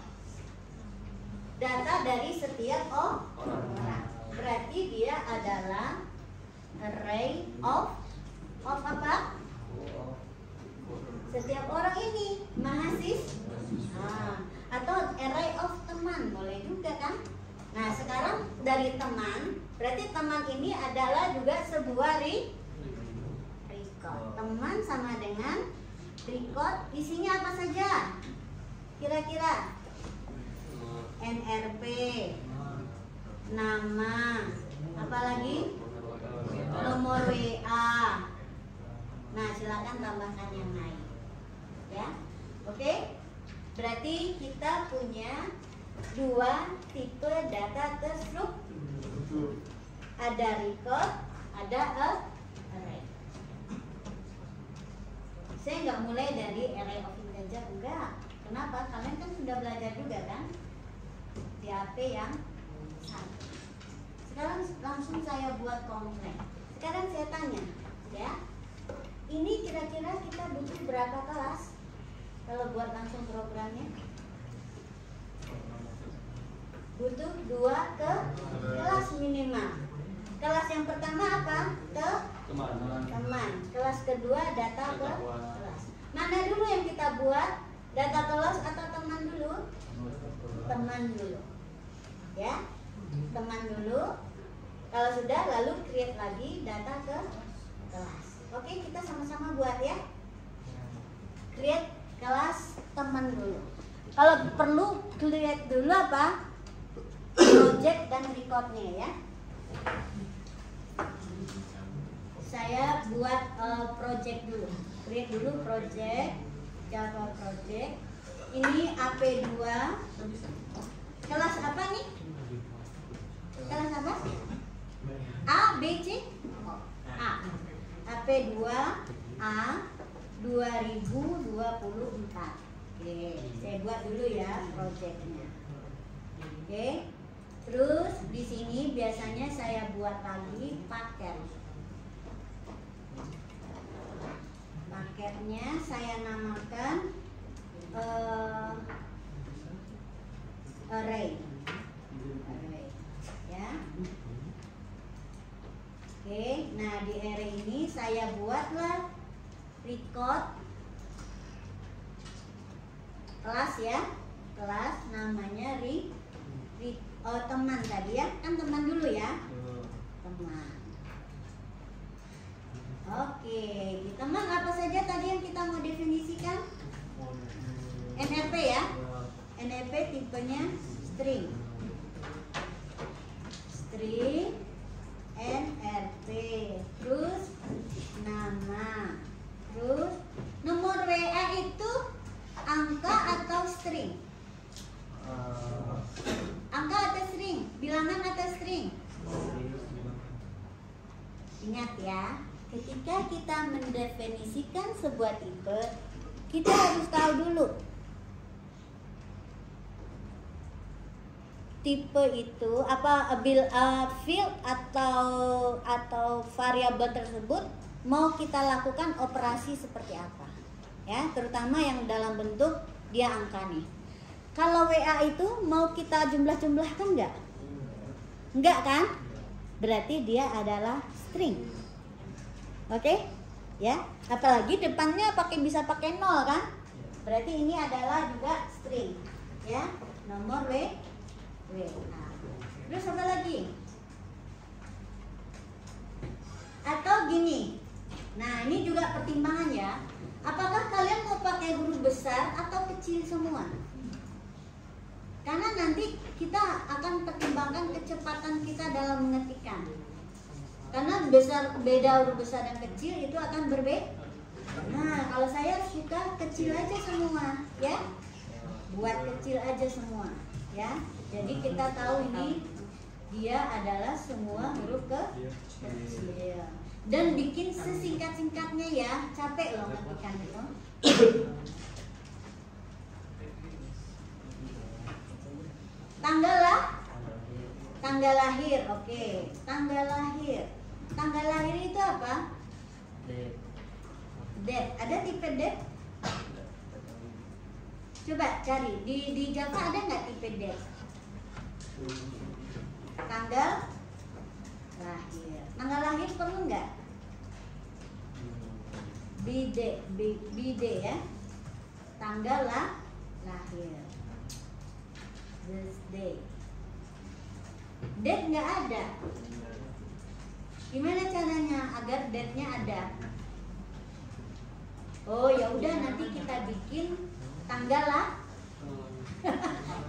Data dari setiap orang. Berarti dia adalah array of apa? Setiap orang ini mahasiswa. Atau array of teman, boleh juga kan? Nah, sekarang dari teman, berarti teman ini adalah juga sebuah record. Teman sama dengan record, isinya apa saja? Kira-kira NRP, nama, apalagi nomor WA. Nah, silakan tambahkan yang lain. Ya, oke. Berarti kita punya dua tipe data terstruktur. Ada record, ada array. Saya nggak mulai dari array of integer, enggak. Kenapa? Kalian kan sudah belajar juga kan di AP yang sama. Sekarang langsung saya buat kompleks. Sekarang saya tanya, ya, ini kira-kira kita butuh berapa kelas kalau buat langsung programnya? Butuh 2 kelas minimal. Kelas yang pertama apa? Teman. Kelas kedua data kelas. Mana dulu yang kita buat? Data kelas atau teman dulu? Teman dulu. Ya, teman dulu. Kalau sudah, lalu create lagi data ke kelas. Oke, kita sama-sama buat ya. Create kelas teman dulu. Kalau perlu create dulu apa? Project dan recordnya ya. Saya buat project dulu. Create dulu project, Java project. Ini AP2. Kelas apa nih? Kelas apa? A, B, C? A. AP2 A 2024. Oke, saya buat dulu ya projectnya. Oke. Terus di sini biasanya saya buat lagi paket. Paketnya saya namakan array. Ya. Nah, di array ini saya buatlah record kelas ya. Kelas namanya teman tadi ya. Kan teman dulu ya. Teman. Oke, di teman apa saja tadi yang kita mau definisikan? NRP ya. NRP tipenya string. String NRP. Terus nama. Terus nomor WA itu angka atau string? Angka atau string? Bilangan atau string? Ingat ya, ketika kita mendefinisikan sebuah tipe, kita harus tahu dulu tipe itu apa, field atau variabel tersebut mau kita lakukan operasi seperti apa ya, terutama yang dalam bentuk dia angka nih. Kalau WA itu mau kita jumlah-jumlahkan enggak kan, berarti dia adalah string. Oke ya, apalagi depannya bisa pakai 0 kan, berarti ini adalah juga string ya, nomor WA. Terus apa lagi? Atau gini. Nah, ini juga pertimbangan ya. Apakah kalian mau pakai huruf besar atau kecil semua? Karena nanti kita akan pertimbangkan kecepatan kita dalam mengetikkan. Karena beda huruf besar dan kecil itu akan berbeda. Nah, kalau saya suka kecil aja semua, ya. Buat kecil aja semua, ya. Jadi kita tahu ini dia adalah semua huruf kecil. Dan bikin sesingkat-singkatnya ya, capek loh ngetikkan itu. Tanggal lahir, oke. Tanggal lahir itu apa? Date. Ada tipe date? Coba cari di Java ada nggak tipe date? Tanggal lahir. Tanggal lahir perlu nggak? Bide ya. Tanggal lahir. Birthday. Date nggak ada. Gimana caranya agar date-nya ada? Oh ya udah, nanti kita bikin tanggal lah.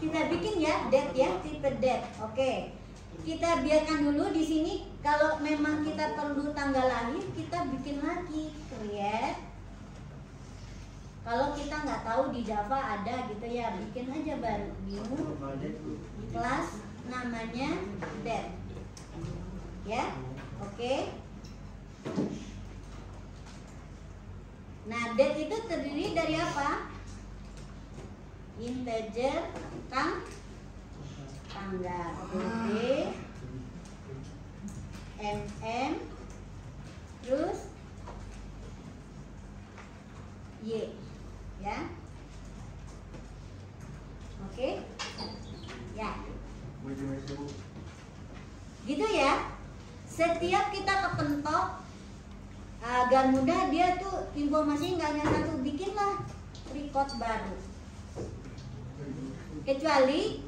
Kita bikin ya date ya, tipe date. Oke. Kita biarkan dulu di sini. Kalau memang kita perlu tanggal lahir, kita bikin lagi create. Kalau kita nggak tahu di Java ada gitu ya, bikin aja baru new kelas namanya date. Ya, oke. Nah, date itu terdiri dari apa? Integer tanggal, d, terus y, ya. Oke, ya. Gitu ya. Setiap kita kepentok agar mudah, dia tuh informasi nggak hanya satu, bikinlah record baru. Kecuali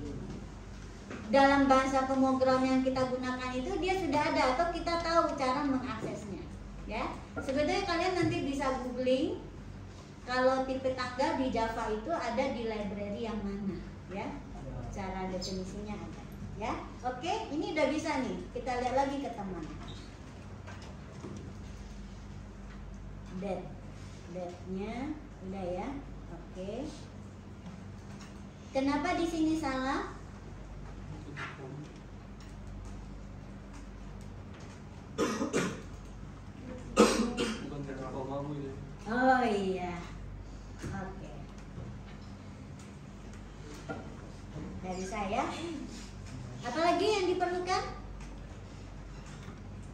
dalam bahasa pemrogram yang kita gunakan itu dia sudah ada atau kita tahu cara mengaksesnya, ya. Sebetulnya kalian nanti bisa googling kalau tipe tanggal di Java itu ada di library yang mana, ya. Cara definisinya ada, ya. Oke, ini udah bisa nih. Kita lihat lagi ke teman. Date-nya udah ya. Oke. Kenapa di sini salah? Oh iya. Oke. Dari saya. Apalagi yang diperlukan?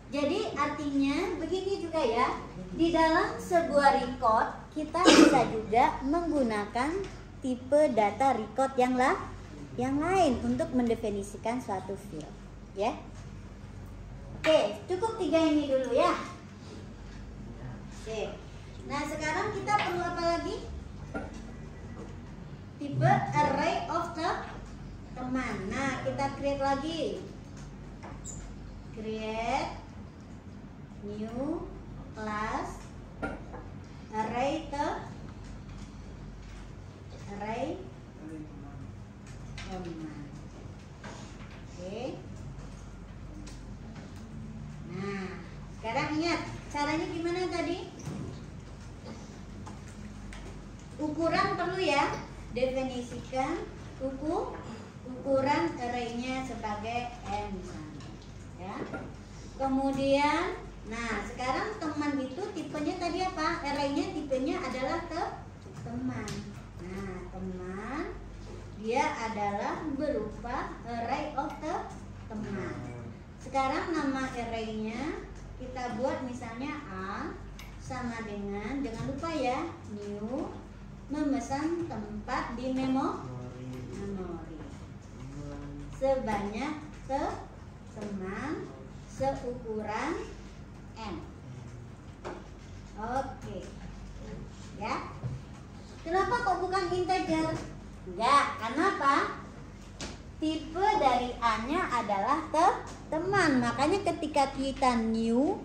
Jadi artinya begini juga ya. Di dalam sebuah record kita bisa juga menggunakan tipe data record yang lain untuk mendefinisikan suatu field, ya. Oke, cukup 3 3 ini dulu ya. Oke. Nah, sekarang kita perlu apa lagi? Tipe array of teman. Nah, kita create lagi. Create new class array teman. Oke. Nah, sekarang ingat caranya gimana tadi? Ukuran perlu ya. Definisikan ukuran array-nya sebagai n misalnya. Ya. Kemudian, nah sekarang teman itu tipenya tadi apa? Array-nya tipenya adalah teman. Nah, teman dia adalah berupa array of teman. Sekarang nama array-nya kita buat misalnya A sama dengan, jangan lupa ya, new memesan tempat di memori sebanyak teman seukuran n. Oke. Ya. Kenapa kok bukan integer? Enggak, karena apa? Tipe dari A-nya adalah teman. Makanya ketika kita new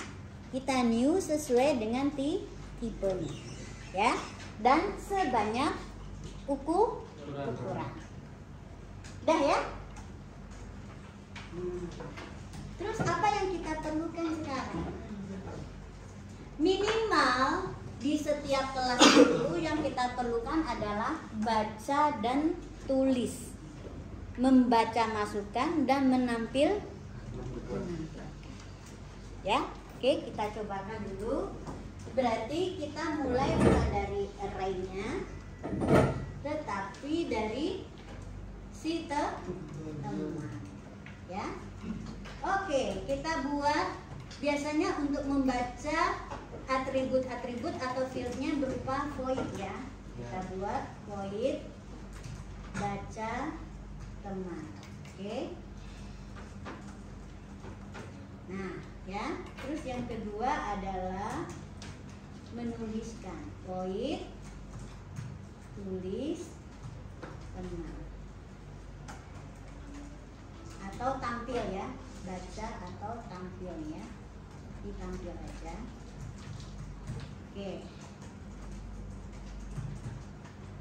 sesuai dengan tipenya. Ya. Dan sebanyak ukuran. Udah ya? Terus apa yang kita perlukan sekarang? Minimal di setiap kelas itu yang kita perlukan adalah baca dan tulis, membaca masukan dan menampilkan. Ya, oke, kita cobakan dulu. Berarti kita mulai bukan dari array-nya, tetapi dari si teman. Ya, oke, kita buat biasanya untuk membaca atribut-atribut atau fieldnya berupa void ya. Kita buat void baca teman. Oke. Nah, ya. Terus yang kedua adalah menuliskan void tulis teman atau tampil ya, baca atau tampil ya, ditampil aja. Oke.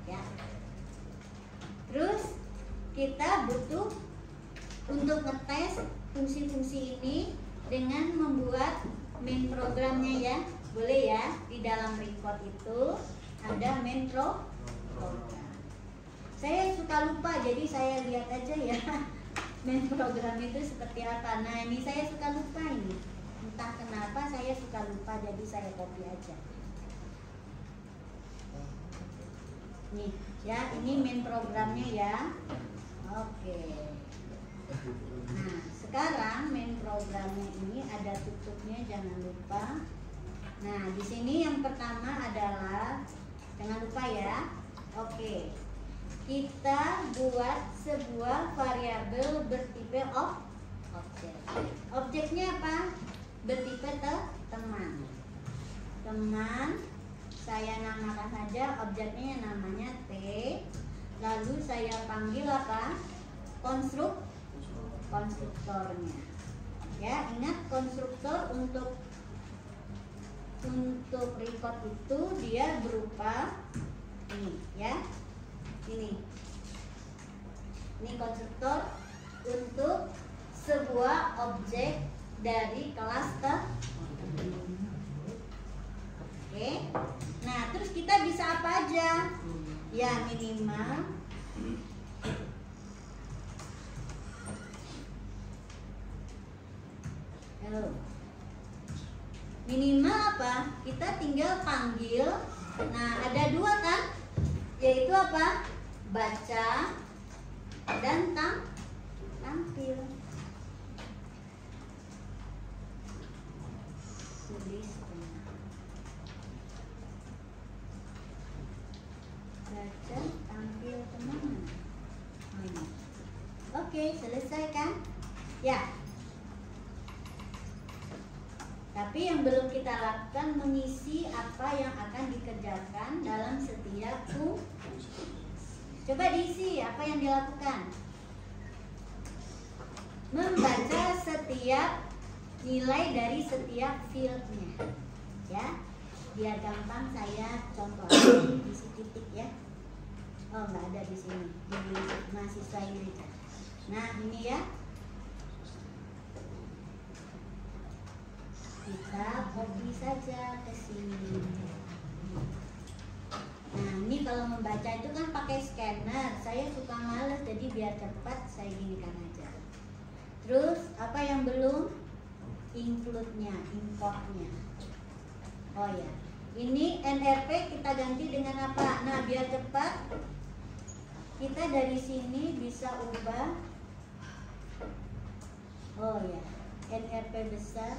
Ya. Terus kita butuh untuk ngetes fungsi-fungsi ini dengan membuat main programnya ya. Boleh ya, di dalam record itu ada main program. Saya suka lupa, jadi saya lihat aja ya main program itu seperti apa. Nah, ini saya suka lupa ini. Entah kenapa saya suka lupa, jadi saya copy aja. Nih, ya, ini main programnya ya. Oke. Nah, sekarang main programnya ini ada tutupnya, jangan lupa. Nah, di sini yang pertama adalah, jangan lupa ya. Oke. Kita buat sebuah variabel bertipe objek. Objeknya apa? Bertipe teman. Teman, saya namakan saja objeknya, namanya T. Lalu saya panggil apa? Konstruktornya. Ya, ingat konstruktor untuk record itu dia berupa ini ya. Ini konstruktor untuk sebuah objek dari kelas Oke. Nah, terus kita bisa apa aja? Ya, minimal minimal apa? Kita tinggal panggil. Nah, ada dua kan? Yaitu apa? Baca dan tampil. Tulis baca, tampil teman. Oke, selesai kan? Ya. Tapi yang belum kita lakukan mengisi apa yang akan dikerjakan dalam setiap fungsi. Coba diisi apa yang dilakukan. Membaca setiap nilai dari setiap fieldnya, ya. Biar gampang saya contoh isi titik ya. Oh nggak ada di sini, jadi mahasiswa ini. Nah ini ya. Kita copy saja ke sini. Nah ini kalau membaca itu kan pakai scanner. Saya suka males, jadi biar cepat saya ginikan aja. Terus apa yang belum? Include-nya, importnya. Oh ya, ini NRP kita ganti dengan apa? Nah biar cepat, kita dari sini bisa ubah. Oh ya, NRP besar.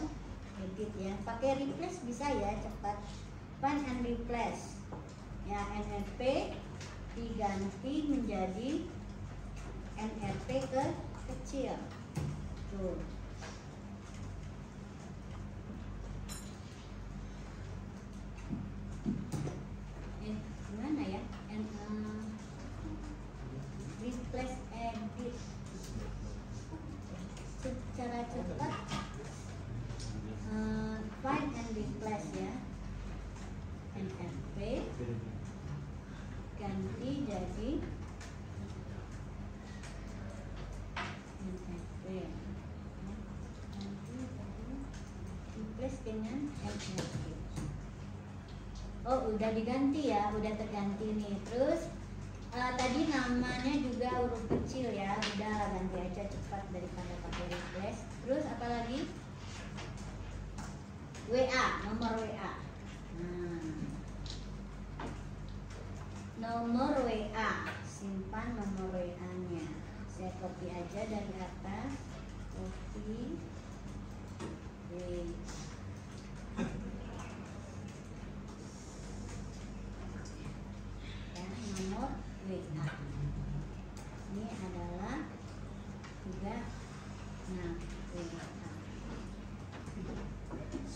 Edit ya, pakai replace bisa ya, cepat. Find and replace ya, NRP diganti menjadi NRP kecil tuh. Gimana ya, replace edit secara cepat. Find and replace ya, NRP ganti jadi NRP, ganti jadi replace dengan NRP. Oh udah diganti ya, udah terganti nih. Terus tadi namanya juga huruf kecil ya, udah ganti aja cepat daripada pakai replace. Terus apa lagi? WA, nomor WA. Nomor WA, simpan nomor WA-nya. Saya copy aja dari atas, copy. Ya, nomor WA. Ini adalah juga WA.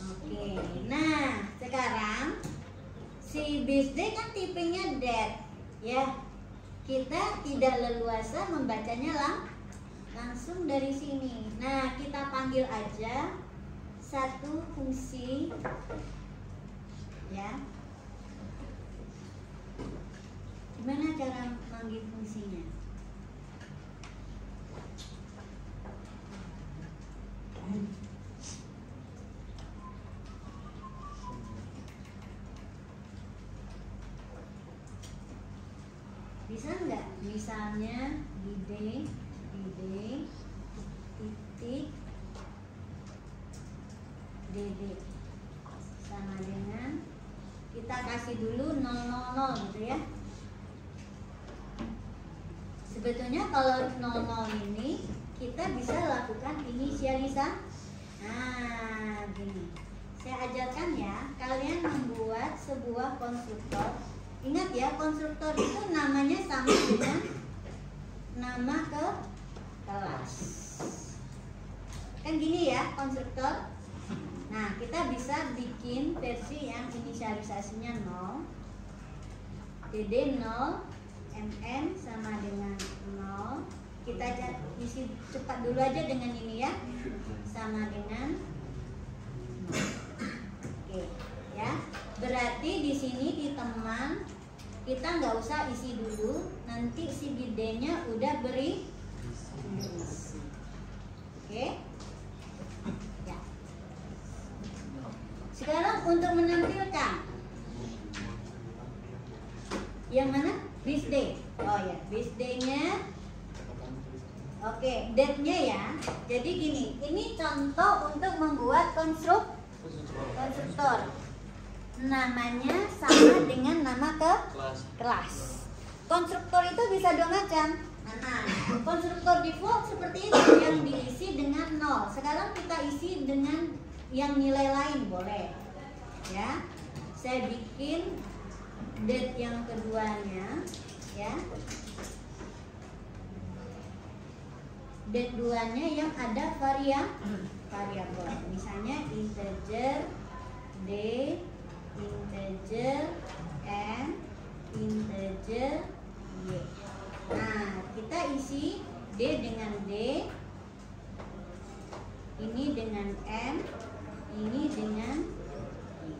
Oke, nah sekarang si birthday kan tipenya that, ya. Kita tidak leluasa membacanya langsung dari sini. Nah, kita panggil aja satu fungsi, ya. Gimana cara manggil fungsinya? Bisa nggak? Misalnya ide titik dd sama dengan kita kasih dulu 000 gitu ya. Sebetulnya kalau 00 ini kita bisa lakukan inisialisasi. Nah, gini. Saya ajarkan ya, kalian membuat sebuah konstruktor. Ingat ya, konstruktor itu namanya sama dengan nama kelas. Kan gini ya konstruktor. Nah, kita bisa bikin versi yang inisialisasinya 0, dd 0, mn sama dengan 0. Kita isi cepat dulu aja dengan ini ya, sama dengan 0. Oke ya, berarti di sini di teman kita nggak usah isi dulu, nanti si bidenya udah beri isi. Oke ya. Sekarang untuk menampilkan yang mana? Birthday. Oh ya, birthday-nya. Oke, date-nya ya. Jadi gini, ini contoh untuk membuat konstruktor. Namanya sama dengan nama kelas. Konstruktor itu bisa dua macam. Nah, konstruktor default seperti itu yang diisi dengan 0. Sekarang kita isi dengan yang nilai lain boleh. Ya. Saya bikin date yang keduanya ya. D2-nya yang ada variabel. Misalnya integer D, integer N, integer Y. Nah, kita isi D dengan D, ini dengan N, ini dengan Y.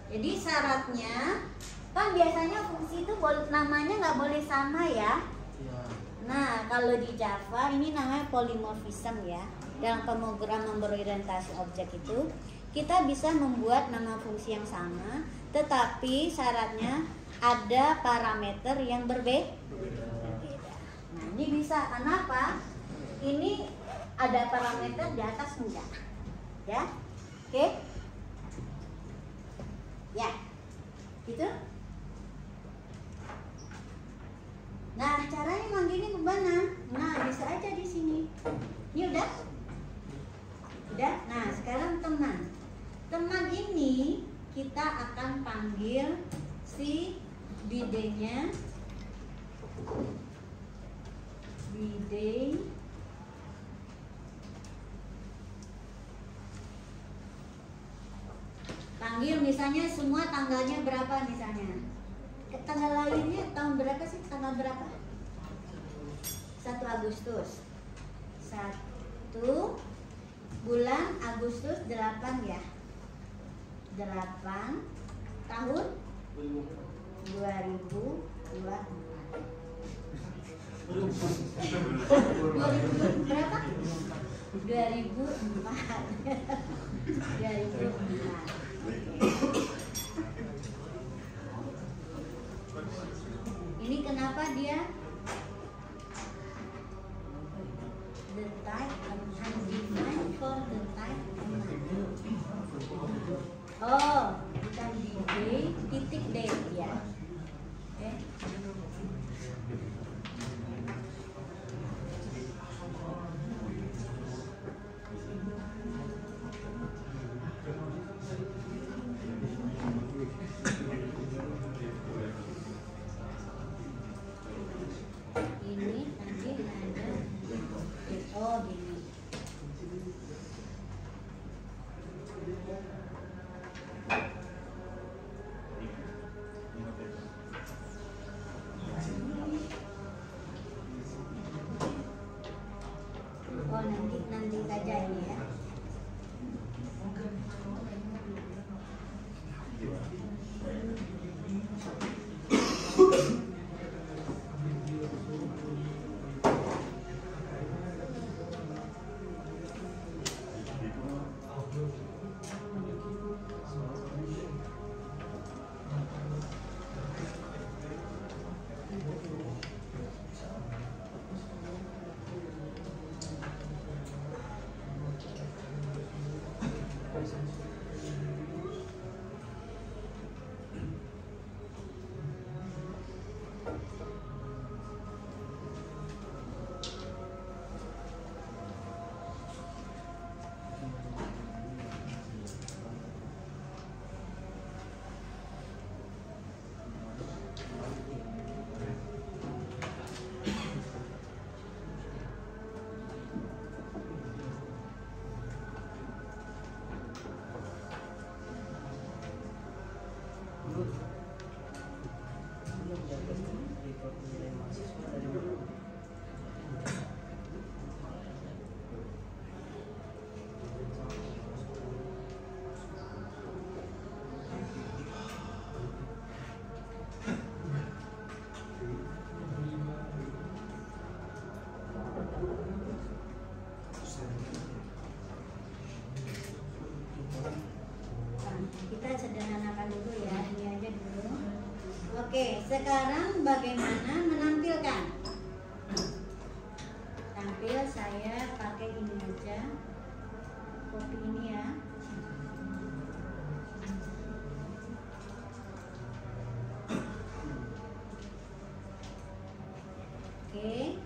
Jadi syaratnya kan biasanya fungsi itu namanya nggak boleh sama ya. Iya. Nah, kalau di Java ini namanya polymorphism ya. Dalam pemrograman berorientasi objek itu kita bisa membuat nama fungsi yang sama, tetapi syaratnya ada parameter yang berbeda. Nah, ini bisa kenapa? Ini ada parameter di atas enggak? Ya, oke? Ya, gitu. Nah, caranya mangginnya kemana? Nah, bisa aja di sini. Ini udah? Udah. Nah, sekarang teman. Teman ini kita akan panggil si bidenya bideng panggil misalnya semua tanggalnya berapa misalnya. Tanggal lahirnya tahun berapa sih? Tanggal berapa? 1 Agustus. 1 bulan Agustus 8 ya. 8 tahun 2024. 2000 berapa? 2004. 2004. Ini kenapa dia the type undefined for the type oh bukan di D titik D ya. Oke. Ini nanti ada oh gini. Oh nanti saja ini ya. Kita sederhanakan dulu ya, ini aja dulu. Oke, sekarang bagaimana menampilkan? Tampil saya pakai ini aja, copy ini ya. Oke,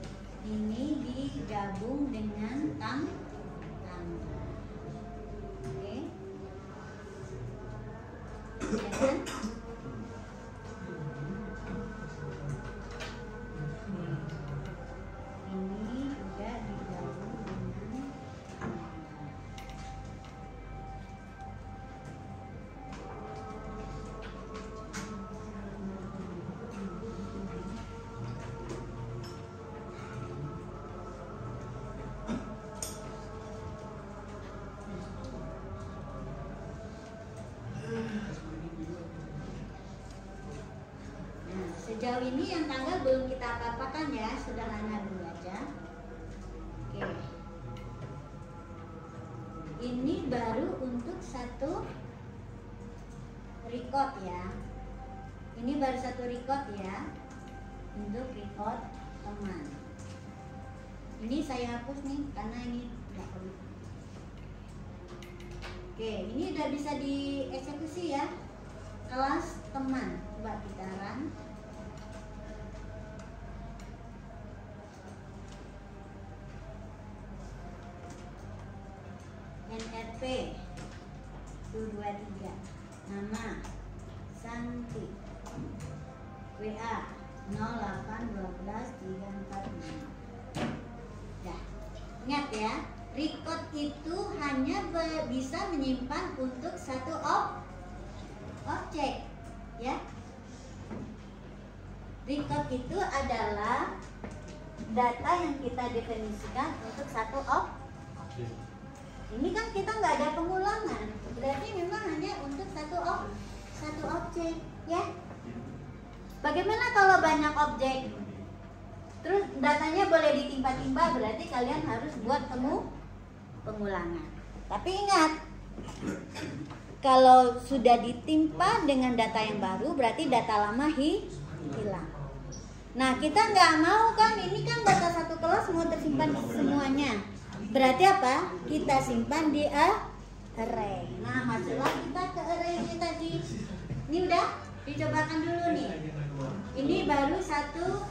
ini digabung dengan tanggal. Oke. Ya kan? Ini juga digabung Sejauh ini yang tanggal belum kita apa-apakan ya, sederhana dulu aja. Oke. Ini baru untuk satu record ya. Ini baru satu record ya, untuk record teman. Ini saya hapus nih karena ini nggak perlu. Oke, ini udah bisa dieksekusi ya. Kelas teman, coba kita run. NRP 123, nama Santi, WA 0812345. Ya, ingat ya, record itu hanya bisa menyimpan untuk satu objek, ya. Record itu adalah data yang kita definisikan untuk satu objek. Ini kan kita nggak ada pengulangan, berarti memang hanya untuk satu objek, ya. Bagaimana kalau banyak objek? Terus datanya boleh ditimpa-timpa, berarti kalian harus buat pengulangan. Tapi ingat, kalau sudah ditimpa dengan data yang baru, berarti data lama hilang. Nah, kita nggak mau kan, ini kan data satu kelas mau tersimpan semuanya. Berarti apa? Kita simpan di array. Nah, masuklah kita ke array ini tadi. Ini udah dicobakan dulu nih. Ini baru satu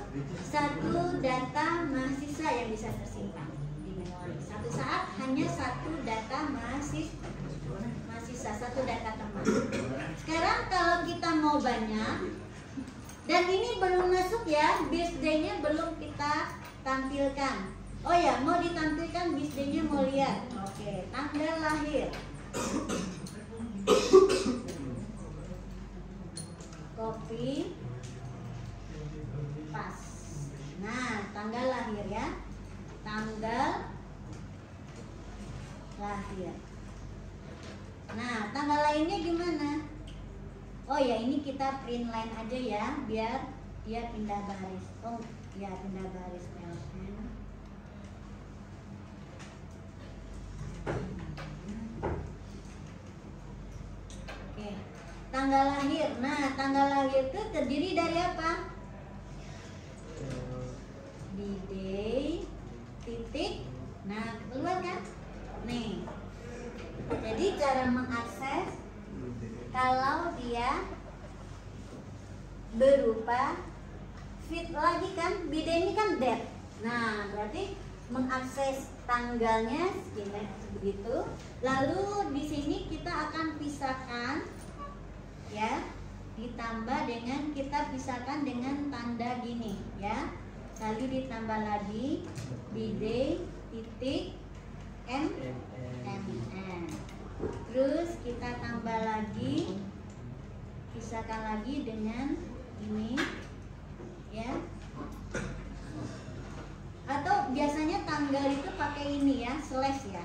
data mahasiswa yang bisa tersimpan di memori. Satu saat hanya satu data mahasiswa, satu data teman. Sekarang kalau kita mau banyak, dan ini belum masuk ya, birthday-nya belum kita tampilkan. Oh ya, mau ditampilkan birthday-nya, mau lihat. Oke, tanggal lahir. Copy, pas. Nah, tanggal lahir ya. Tanggal lahir. Nah, tanggal lainnya gimana? Oh ya, ini kita print line aja ya, biar dia pindah baris. Oh ya, pindah baris LN. Oke, tanggal lahir. Nah, tanggal lahir itu terdiri dari apa? Day, titik. Nah, keluar kan? Nih. Jadi cara mengakses kalau dia berupa fit lagi kan, bida ini kan date. Nah, berarti mengakses tanggalnya begitu. Lalu di sini kita akan pisahkan ya, ditambah dengan kita pisahkan dengan tanda gini ya. Lalu ditambah lagi bida titik MN. Terus kita tambah lagi, pisahkan lagi dengan ini ya. Atau biasanya tanggal itu pakai ini ya, slash ya.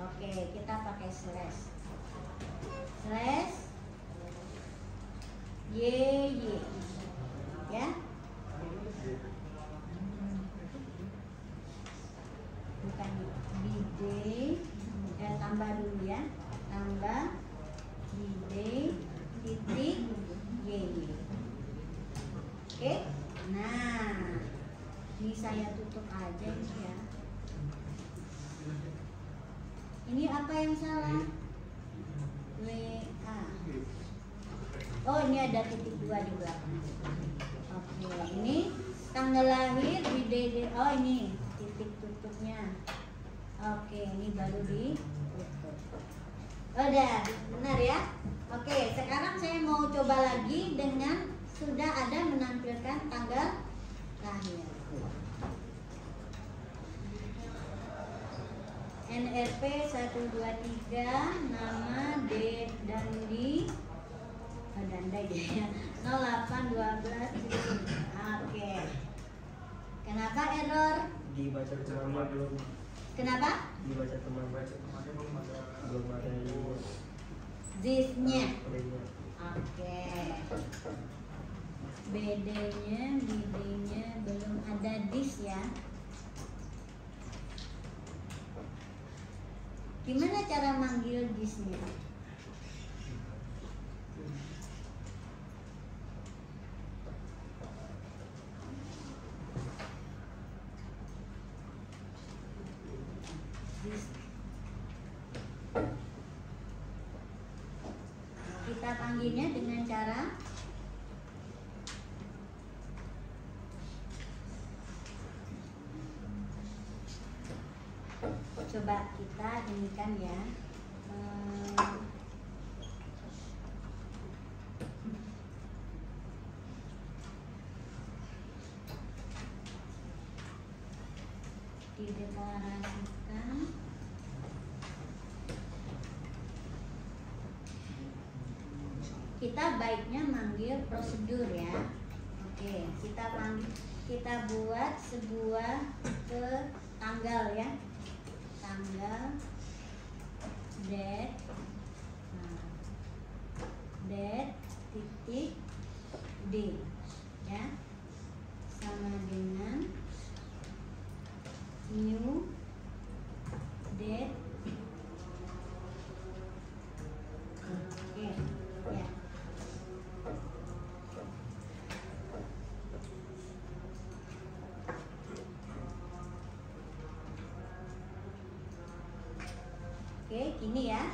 Oke, kita pakai slash YY ya. Bukan bida, tambah dulu ya, tambah bida titik YY. Oke, nah ini saya tutup aja ini ya. Ini apa yang salah? WA. Oh, ini ada titik 2 di belakang. Oke, ini tanggal lahir bida. Oh, ini titik tutupnya. Oke, ini baru ditutup. Udah, benar ya? Oke, sekarang saya mau coba lagi dengan sudah ada menampilkan tanggal lahir. NRP 123, nama D dan di Danda ya. 0812. Oke. Kenapa error? Dibaca temannya belum. Kenapa? Dibaca teman belum ada Zip-nya. arraynya. Oke. BD-nya belum ada dis ya. Gimana cara manggil disnya? Kita panggilnya dengan cara coba kita inikan ya. Dideklarasikan. Kita baiknya manggil prosedur ya. Oke, kita buat sebuah tanggal ya. Tanggal date titik D ya, sama dengan new date. Oke ya. Oke, gini ya.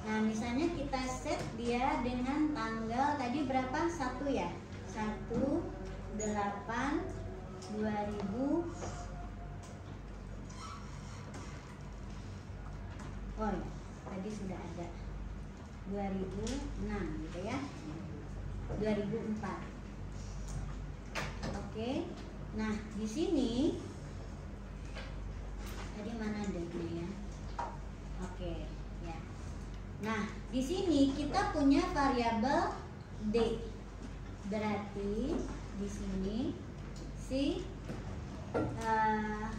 Nah, misalnya kita set dia dengan tanggal tadi berapa? 1 ya? 1/8/2000. Oh ya, tadi sudah ada 2006 gitu ya. 2004. Oke. Nah, di sini tadi mana date-nya ya? Oke, ya. Nah, di sini kita punya variabel D. Berarti di sini si nah,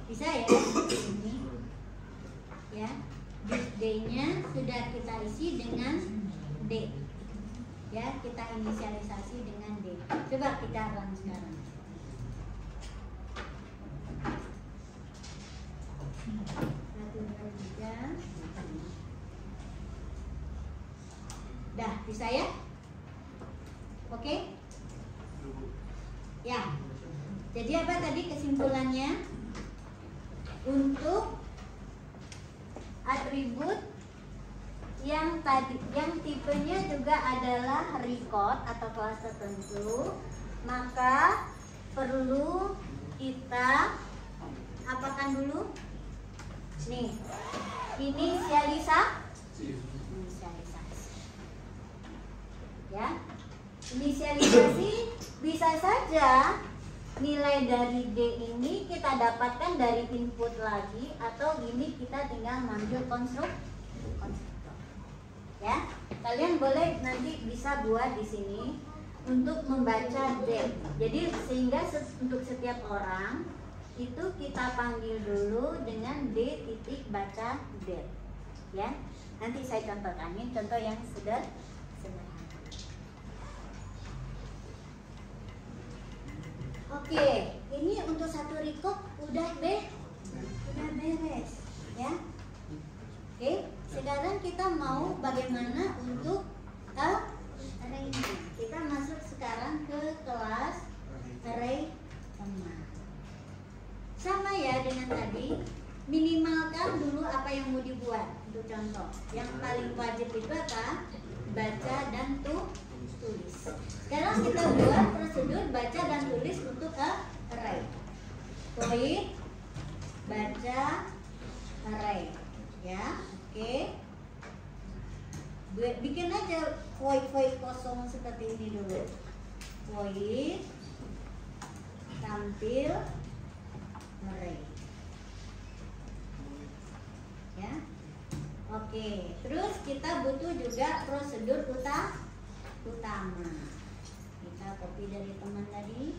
bisa ya ini ya. D-nya sudah kita isi dengan D ya, kita inisialisasi dengan D. Coba kita run sekarang. Dah, bisa ya? Oke? Ya. Jadi apa tadi kesimpulannya? Untuk atribut yang tipenya juga adalah record atau kelas tertentu, maka perlu kita apakan dulu? Nih, inisialisasi. Ya. Inisialisasi bisa saja nilai dari D ini kita dapatkan dari input lagi, atau ini kita tinggal manggil konstruktor. Ya, kalian boleh nanti bisa buat di sini untuk membaca D. Jadi sehingga untuk setiap orang itu kita panggil dulu dengan D titik baca D. Ya, nanti saya contohkan. Ini contoh yang sederhana. Oke, ini untuk satu record udah beres ya. Oke, sekarang kita mau bagaimana untuk array ini. Kita masuk sekarang ke kelas array teman. Sama ya dengan tadi, minimalkan dulu apa yang mau dibuat. Untuk contoh, yang paling wajib itu apa? Baca dan tulis. Sekarang kita buat prosedur baca dan tulis untuk array. Void baca array. Ya, oke. Bikin aja void kosong seperti ini dulu. Void tampil array. Ya. Oke, terus kita butuh juga prosedur utama. Kita copy dari teman tadi.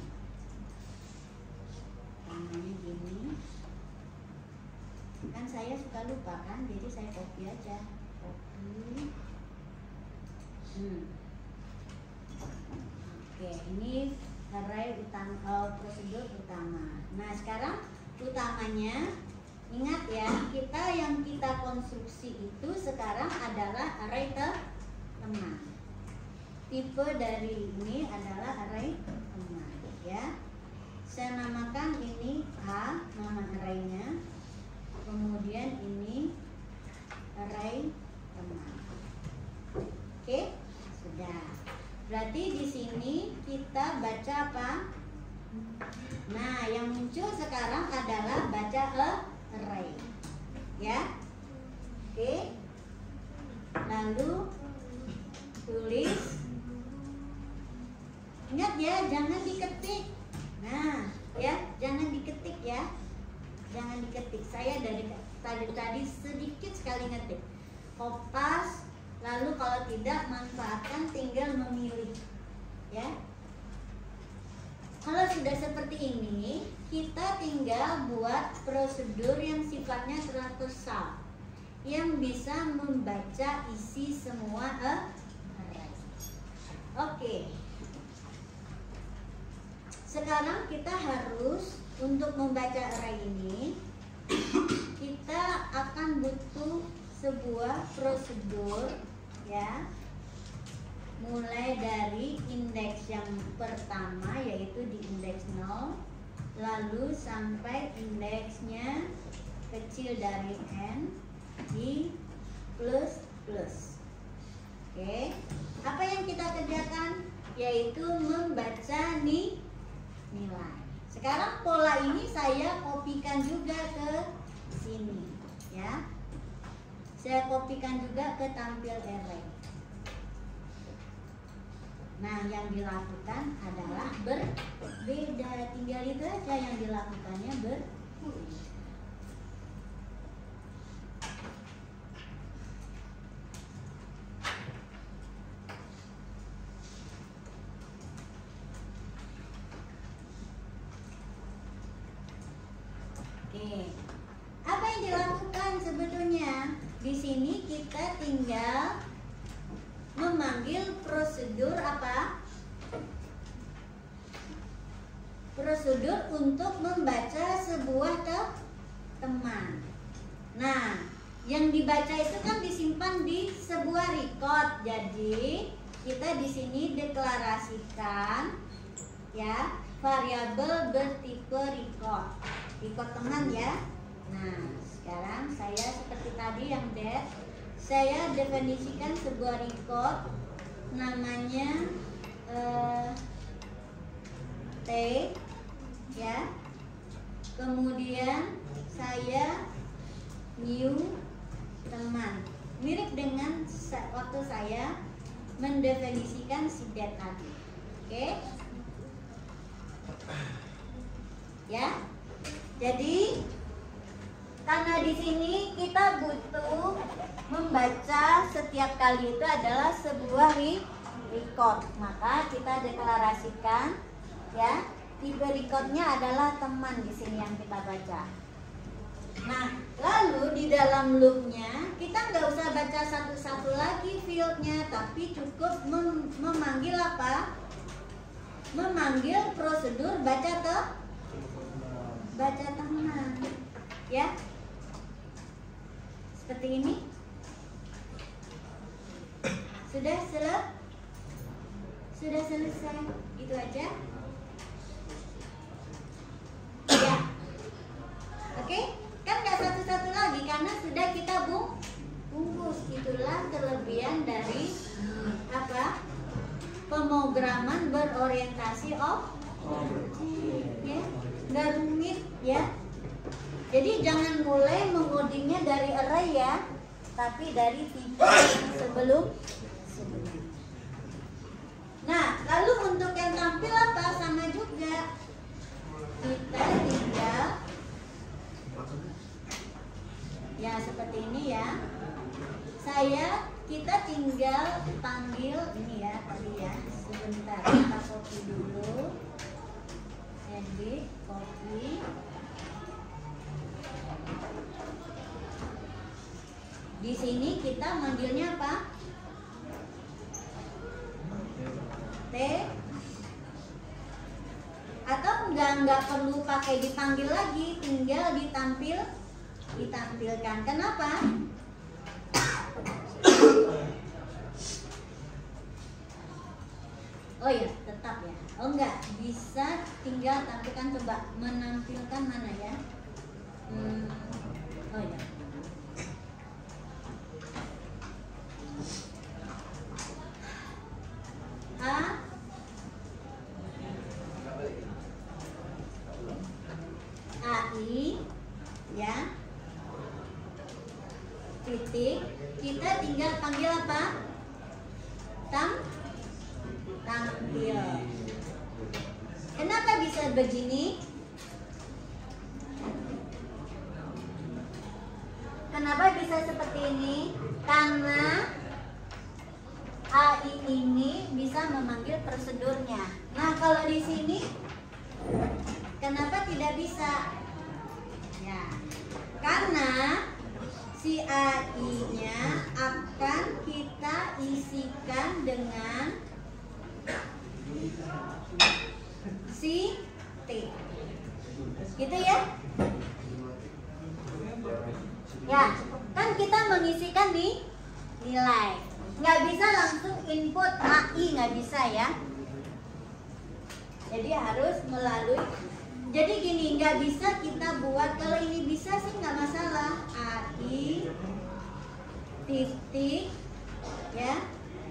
Namanya gini. Kan saya suka lupa kan, jadi saya copy aja. Copy. Oke, ini array utama, prosedur utama. Nah, sekarang utamanya, ingat ya, yang kita konstruksi itu sekarang adalah array teman. Tipe dari ini adalah array teman, ya. Saya namakan ini A, nama arraynya. Kemudian ini array teman. Oke, sudah. Berarti di sini kita baca apa? Nah, yang muncul sekarang adalah baca array. Ya. Oke. Lalu tulis. Ingat ya, jangan diketik. Nah, ya, jangan diketik ya. Jangan diketik. Saya dari tadi sedikit sekali ngetik. Kopas, lalu kalau tidak manfaatkan tinggal memilih. Ya. Kalau sudah seperti ini, kita tinggal buat prosedur yang sifatnya transversal, yang bisa membaca isi semua array. Oke. Sekarang kita harus, untuk membaca array ini, kita akan butuh sebuah prosedur, ya. Mulai dari indeks yang pertama, yaitu di indeks 0, lalu sampai indeksnya kecil dari n di plus. Oke. Apa yang kita kerjakan? Yaitu membaca nilai. Sekarang pola ini saya kopikan juga ke sini, ya. Saya kopikan juga ke tampil array. Nah, yang dilakukan adalah berbeda. Tinggal itu aja yang dilakukannya berbeda. Oke. Apa yang dilakukan sebetulnya? Di sini kita tinggal memanggil prosedur apa? Prosedur untuk membaca sebuah teman. Nah, yang dibaca itu kan disimpan di sebuah record. Jadi, kita di sini deklarasikan, ya, variabel bertipe record. Record teman, ya. Nah, sekarang saya seperti tadi yang det, saya definisikan sebuah record namanya T, ya. Kemudian saya new teman, mirip dengan waktu saya mendefinisikan si det tadi. Oke, ya. Jadi karena di sini kita butuh membaca setiap kali itu adalah sebuah record, maka kita deklarasikan, ya, tipe recordnya adalah teman di sini yang kita baca. Nah, lalu di dalam loopnya kita nggak usah baca satu-satu lagi fieldnya, tapi cukup memanggil apa? Memanggil prosedur baca teman, ya. Seperti ini. Sudah selesai. Itu aja. Ya. Oke, kan nggak satu-satu lagi karena sudah kita bungkus. Itulah kelebihan dari apa? Pemrograman berorientasi objek. Ya, nggak rumit, ya. Jadi jangan mulai mengodingnya dari array, ya, tapi dari tipe yang sebelumnya. Nah, lalu untuk yang tampil apa? Sama juga. Kita tinggal, ya, seperti ini, ya. Saya kita tinggal panggil ini ya tadi ya. Sebentar kita copy dulu. Edit, copy. Di sini kita manggilnya apa? T. Atau nggak perlu pakai dipanggil lagi, tinggal ditampilkan. Kenapa? Oh ya, tetap ya. Oh enggak, bisa tinggal tampilkan, coba menampilkan mana ya? Oh ya. AI ya. Titik, kita tinggal panggil apa? Tampil. Kenapa bisa begini? Kenapa bisa seperti ini? Karena AI ini bisa memanggil prosedurnya. Nah, kalau di sini kenapa tidak bisa? Ya, karena si AI-nya akan kita isikan dengan si T. Gitu ya? Ya, kan kita mengisikan di nilai. Nggak bisa langsung input AI, nggak bisa ya. Jadi harus melalui. Jadi gini, nggak bisa kita buat. Kalau ini bisa sih nggak masalah. AI titik ya,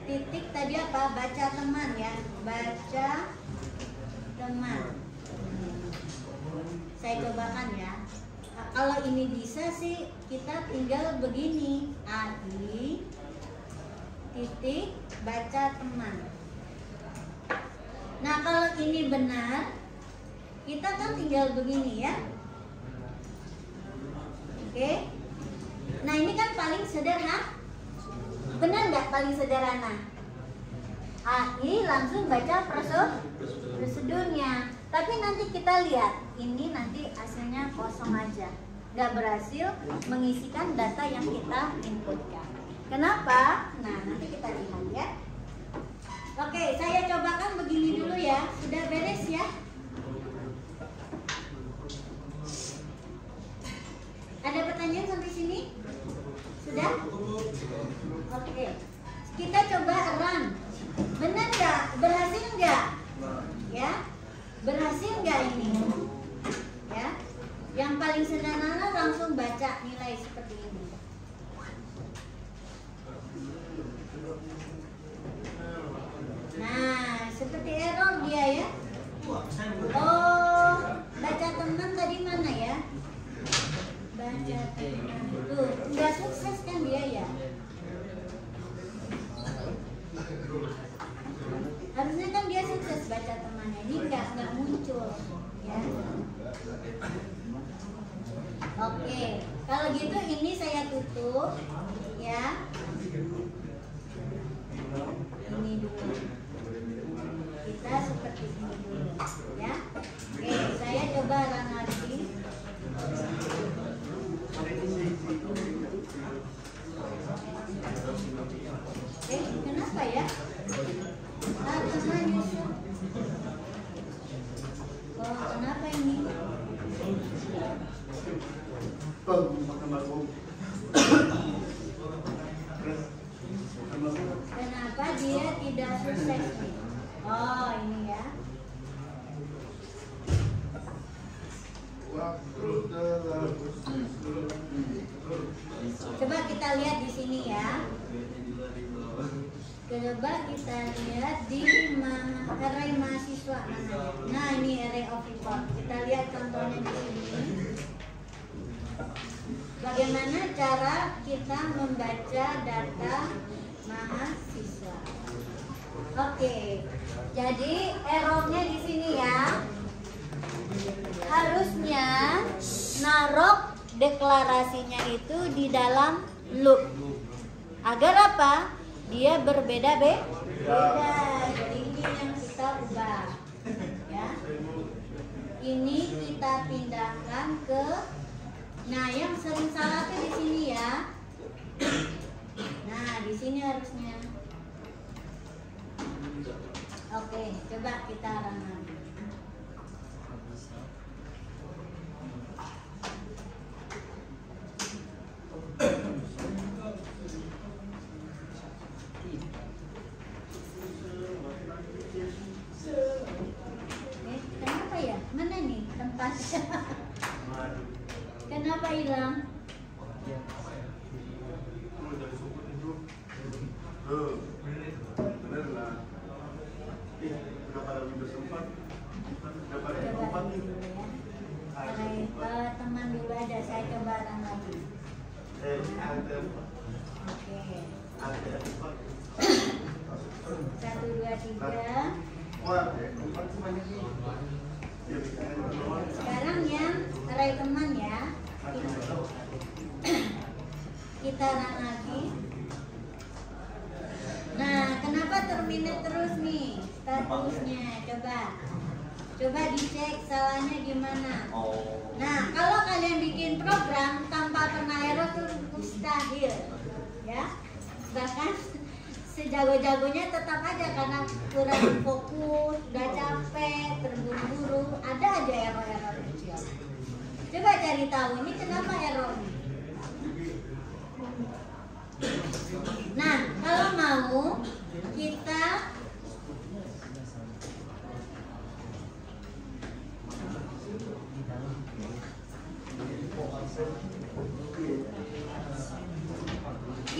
titik tadi apa? Baca teman ya, baca teman. Saya cobakan ya. Nah, kalau ini bisa sih kita tinggal begini, AI titik baca teman. Nah, kalau ini benar, kita kan tinggal begini ya. Oke. Nah, ini kan paling sederhana. Benar nggak paling sederhana? AI langsung baca prosedurnya. Tapi nanti kita lihat, ini nanti hasilnya kosong aja, nggak berhasil mengisikan data yang kita inputkan. Kenapa? Nah, nanti kita lihat ya. Oke, saya cobakan begini dulu ya. Sudah beres ya? Ada pertanyaan sampai sini? Sudah? Oke. Kita coba run. Benar nggak? Berhasil nggak? Ya? Berhasil nggak ini? Ya? Yang paling sederhana langsung baca nilai seperti ini. Nah, seperti error dia ya. Oh, baca teman tadi mana ya? Baca teman. Tuh, nggak sukses kan dia ya? Harusnya kan dia sukses baca temannya. Ini nggak muncul ya. Oke, kalau gitu ini saya tutup ya. Ini dulu. Kita seperti ini dulu ya. Oke, saya coba run lagi. Kenapa ya? Teman Yusuf. Oh, kenapa ini? Kenapa dia tidak sukses nih? Oh, ini ya. Coba kita lihat di sini ya. Coba kita lihat di array mahasiswa mana. Nah, ini array of report. Kita lihat contohnya di sini. Bagaimana cara kita membaca data mahasiswa? Oke. Jadi errornya di sini ya. Harusnya naruh deklarasinya itu di dalam loop. Agar apa? Dia berbeda-beda. Jadi ini yang kita ubah. Ya. Ini kita pindahkan ke. Nah, yang sering salah tuh di sini ya. Nah, di sini harusnya. Oke, coba kita run lagi. Kenapa ya? Mana nih tempatnya? Kenapa hilang? Bener lah. Udah pada Windows 4. Udah pada Coba 4 nih. dulu ya. Teman dulu aja, saya coba run lagi. Ada Oke. 1, 2, 3. Wah, 4 semuanya sih. Sekarang yang array teman ya. Kita run lagi. Nah, kenapa terminate terus nih statusnya? Coba dicek salahnya gimana. Nah, kalau kalian bikin program tanpa pernah error tuh mustahil, ya. Bahkan sejago-jagonya tetap aja karena kurang fokus, udah capek, terburu-buru, ada aja error-error kecil. Coba cari tahu ini kenapa errornya. Nah, kalau mau kita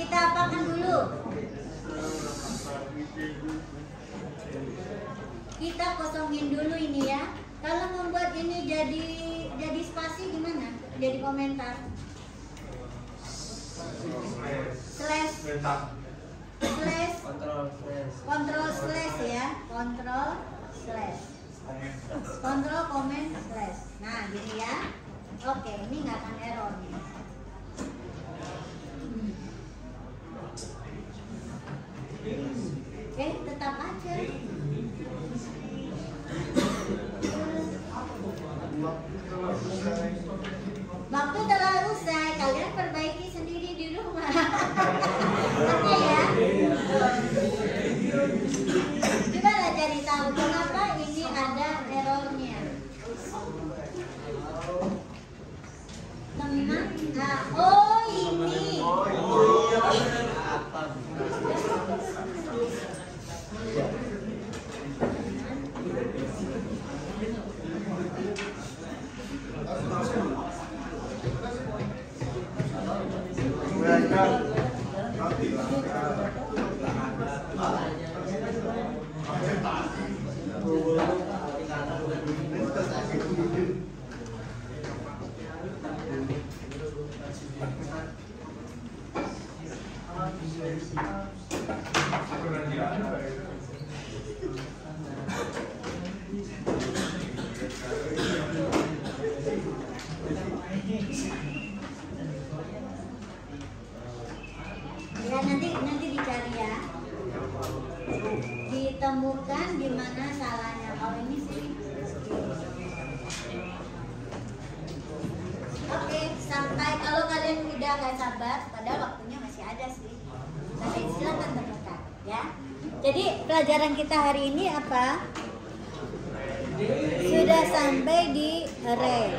apakan dulu? Kita kosongin dulu ini ya. Kalau membuat ini jadi spasi gimana? Jadi komentar. Kontrol slash ya, kontrol comment slash. Nah gini ya. Oke, ini nggak akan error nih. Tetap aja. Waktu telah usai, kalian perbaiki sendiri di rumah. Oke ya. Coba lah cari tahu kenapa ini ada errornya. Teman, oh ini. Ya nanti dicari ya, ditemukan di mana salahnya. Kalau ini sih, oke. Sampai kalau kalian udah gak sabar, padahal waktunya masih ada sih. Tapi silakan terbuka ya. Jadi pelajaran kita hari ini apa? Sudah sampai di array.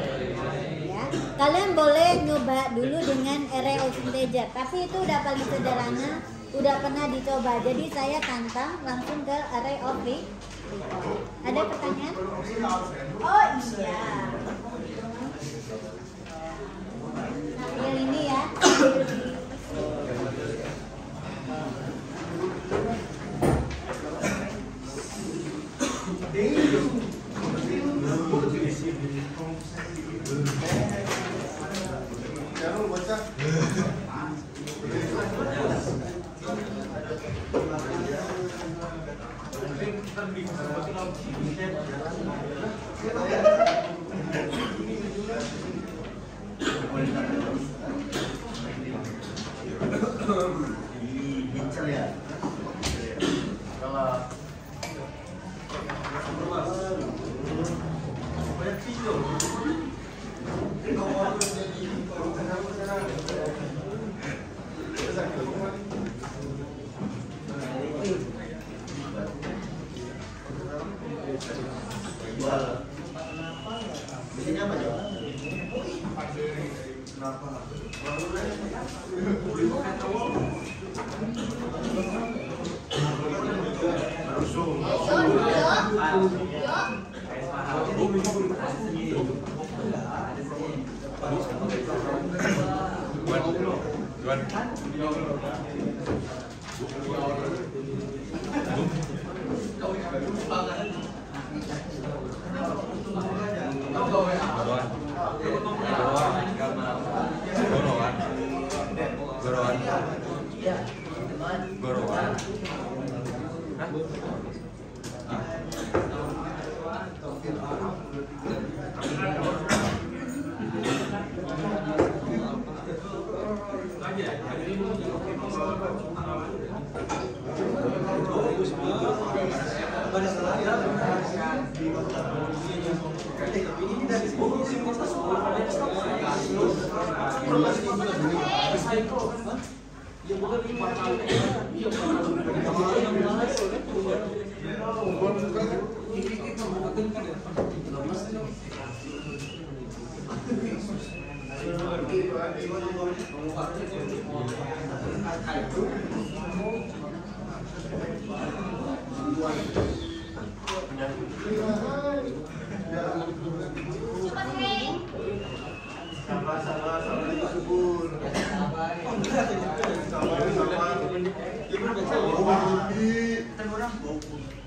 Kalian boleh nyoba dulu dengan array of integer, tapi itu udah paling sederhana, udah pernah dicoba. Jadi saya tantang langsung ke array of record. Ada pertanyaan? Oh iya. Nah, yang ini ya.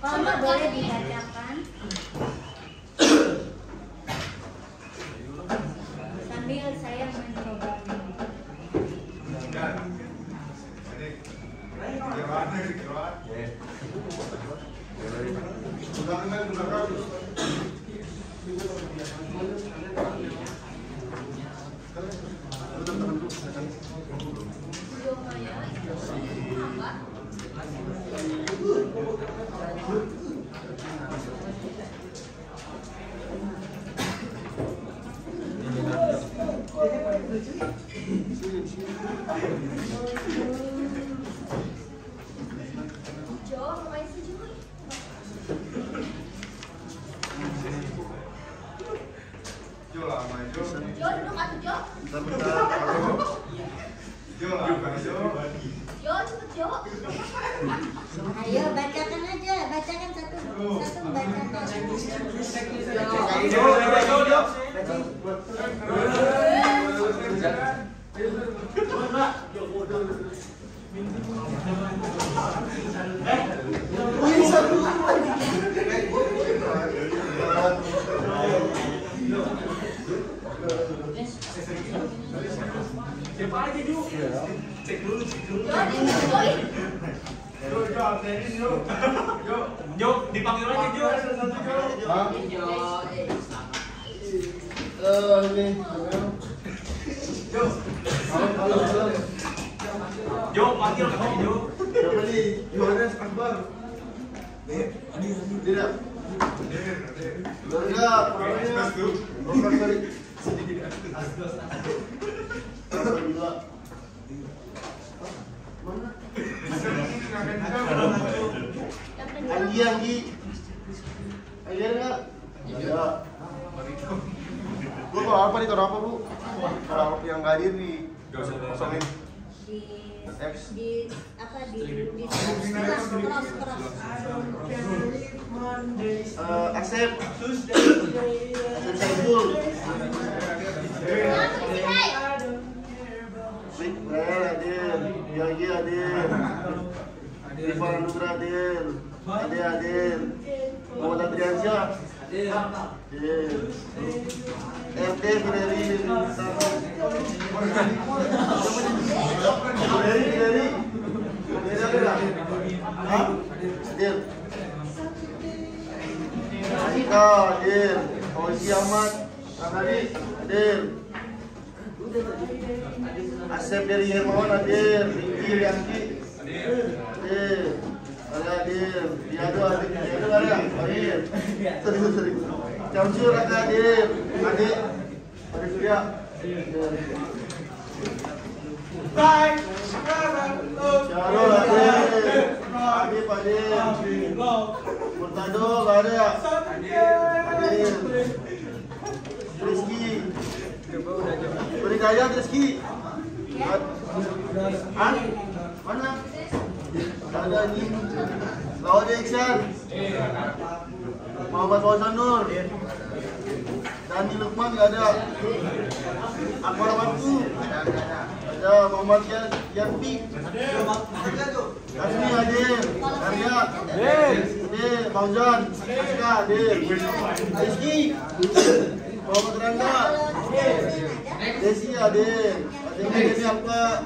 Kalau boleh dibacakan sambil saya mencoba. Ayo bacakan aja, bacakan satu membacakan. Siapa aja Ju? Cek dulu. Jo, dipanggil aja Jo. Jo, panggil katanya Jo. Siapa nih? Yohanes Akbar. Tidak. Anggi. Ayo enggak? Iya. Bu, kalau apa nih? Kalau apa, Bu? Kalau yang nggak hadir di kosongin. Di cross. Asep Saiful. Hadir, Yogi hadir, Rifan Nugra hadir, Ade hadir, Muhammad Adriansyah hadir, MT Fideri hadir, Ika hadir, Ozi Ahmad hadir, Asep dari Hermawan hadir, Ringgi Rianti hadir, hadir, Diado hadir, serius, Jamsur hadir, Adik Surya Syarul hadir, Habib hadir, Murtado hadir, Rizky, berikan Hidayat Rizky. Ya. Hah? Mana? Gak ada ini. Lawan Iksan. Muhammad Fauzan Nur. Dani Lukman gak ada. Akbar Abadku. Ada Muhammad Yanti. Asmi hadir. Arya hadir. Fauzan Aska hadir. Rizky. Muhammad Rangga. Desi hadir. Adanya jadi apa?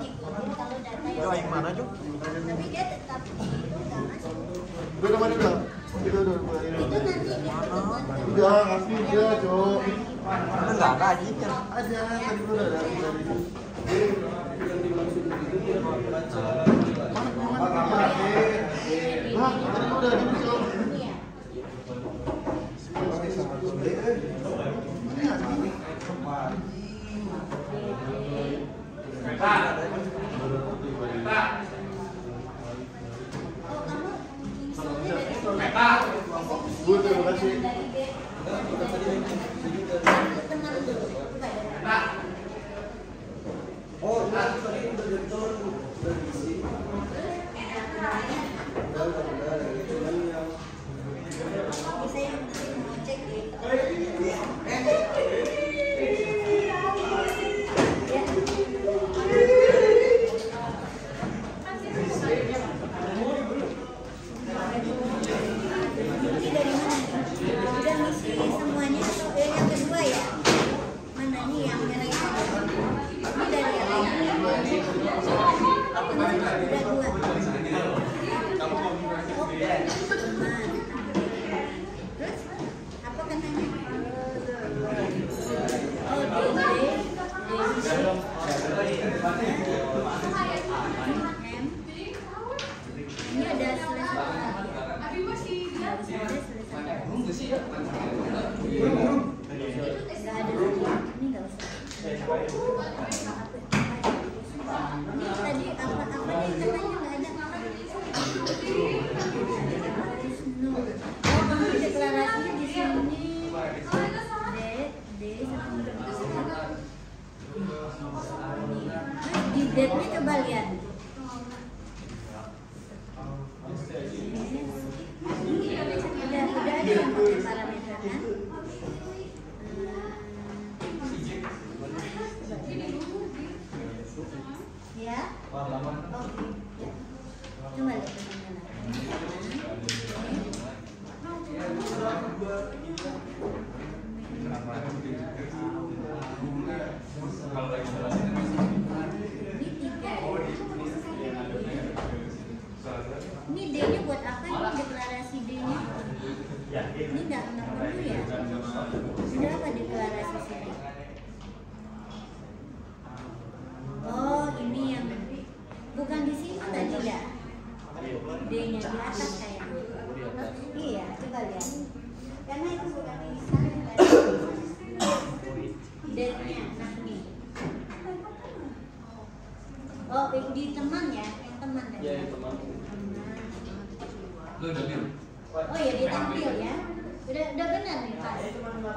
Yang mana Jo? Tapi dia tetap itu nggak masuk. Udah mana udah? Itu nanti ditemukan. Udah, Asmi dia, Jo. Enggak ada aja kan. Ada, tadi udah ada. Hah, tadi udah di Jo. Iya. Oh, kamu inisialnya dari Bu, terima kasih. dari B. Tenang dulu. Coba ya. Oh, tadi udah ditor dari isi. Bisa yang mau cek di Ini dari mana? Udah ngisi semuanya atau yang kedua ya? Mana nih yang merah itu? Ini dari yang ini. Udah dua. Oke, teman. Terus apa katanya? Oh, ini ada selesai. Nggak ada lagi. Ini nggak usah. Ini tadi apa nih katanya nggak ada. No. Oh, kamu deklarasinya di sini. D sama di date-nya coba lihat. Udah ada yang pakai parameter kan? Ya. Oke. Coba lihat ini D-nya buat apa ini deklarasi D-nya? Ini nggak perlu ya? Sudah apa deklarasi sini? Oh, ini yang bukan di sini tadi ya? D-nya di atas kayaknya. Iya, coba lihat. Karena itu bukan di sana tadi. D-nya, nah ini. Oh, di teman ya? Yang teman tadi. Ya, yang teman. Oh ya, dia tampil ya. Udah benar nih Pak.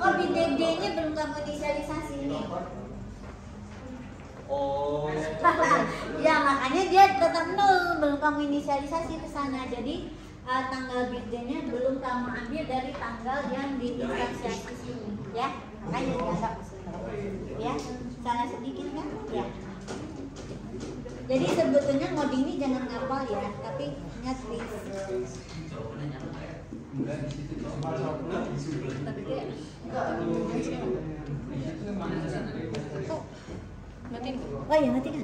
Oh, di DD-nya belum kamu inisialisasi ini. Oh. Ya makanya dia tetap nol, belum kamu inisialisasi ke sana. Jadi tanggal birthday-nya belum kamu ambil dari tanggal yang diinisialisasi sini, ya. Makanya dianggap ya. Salah sedikit kan? Ya. Jadi sebetulnya ngoding ini jangan ngapal ya, tapi ingat please. Oh, ya matikan.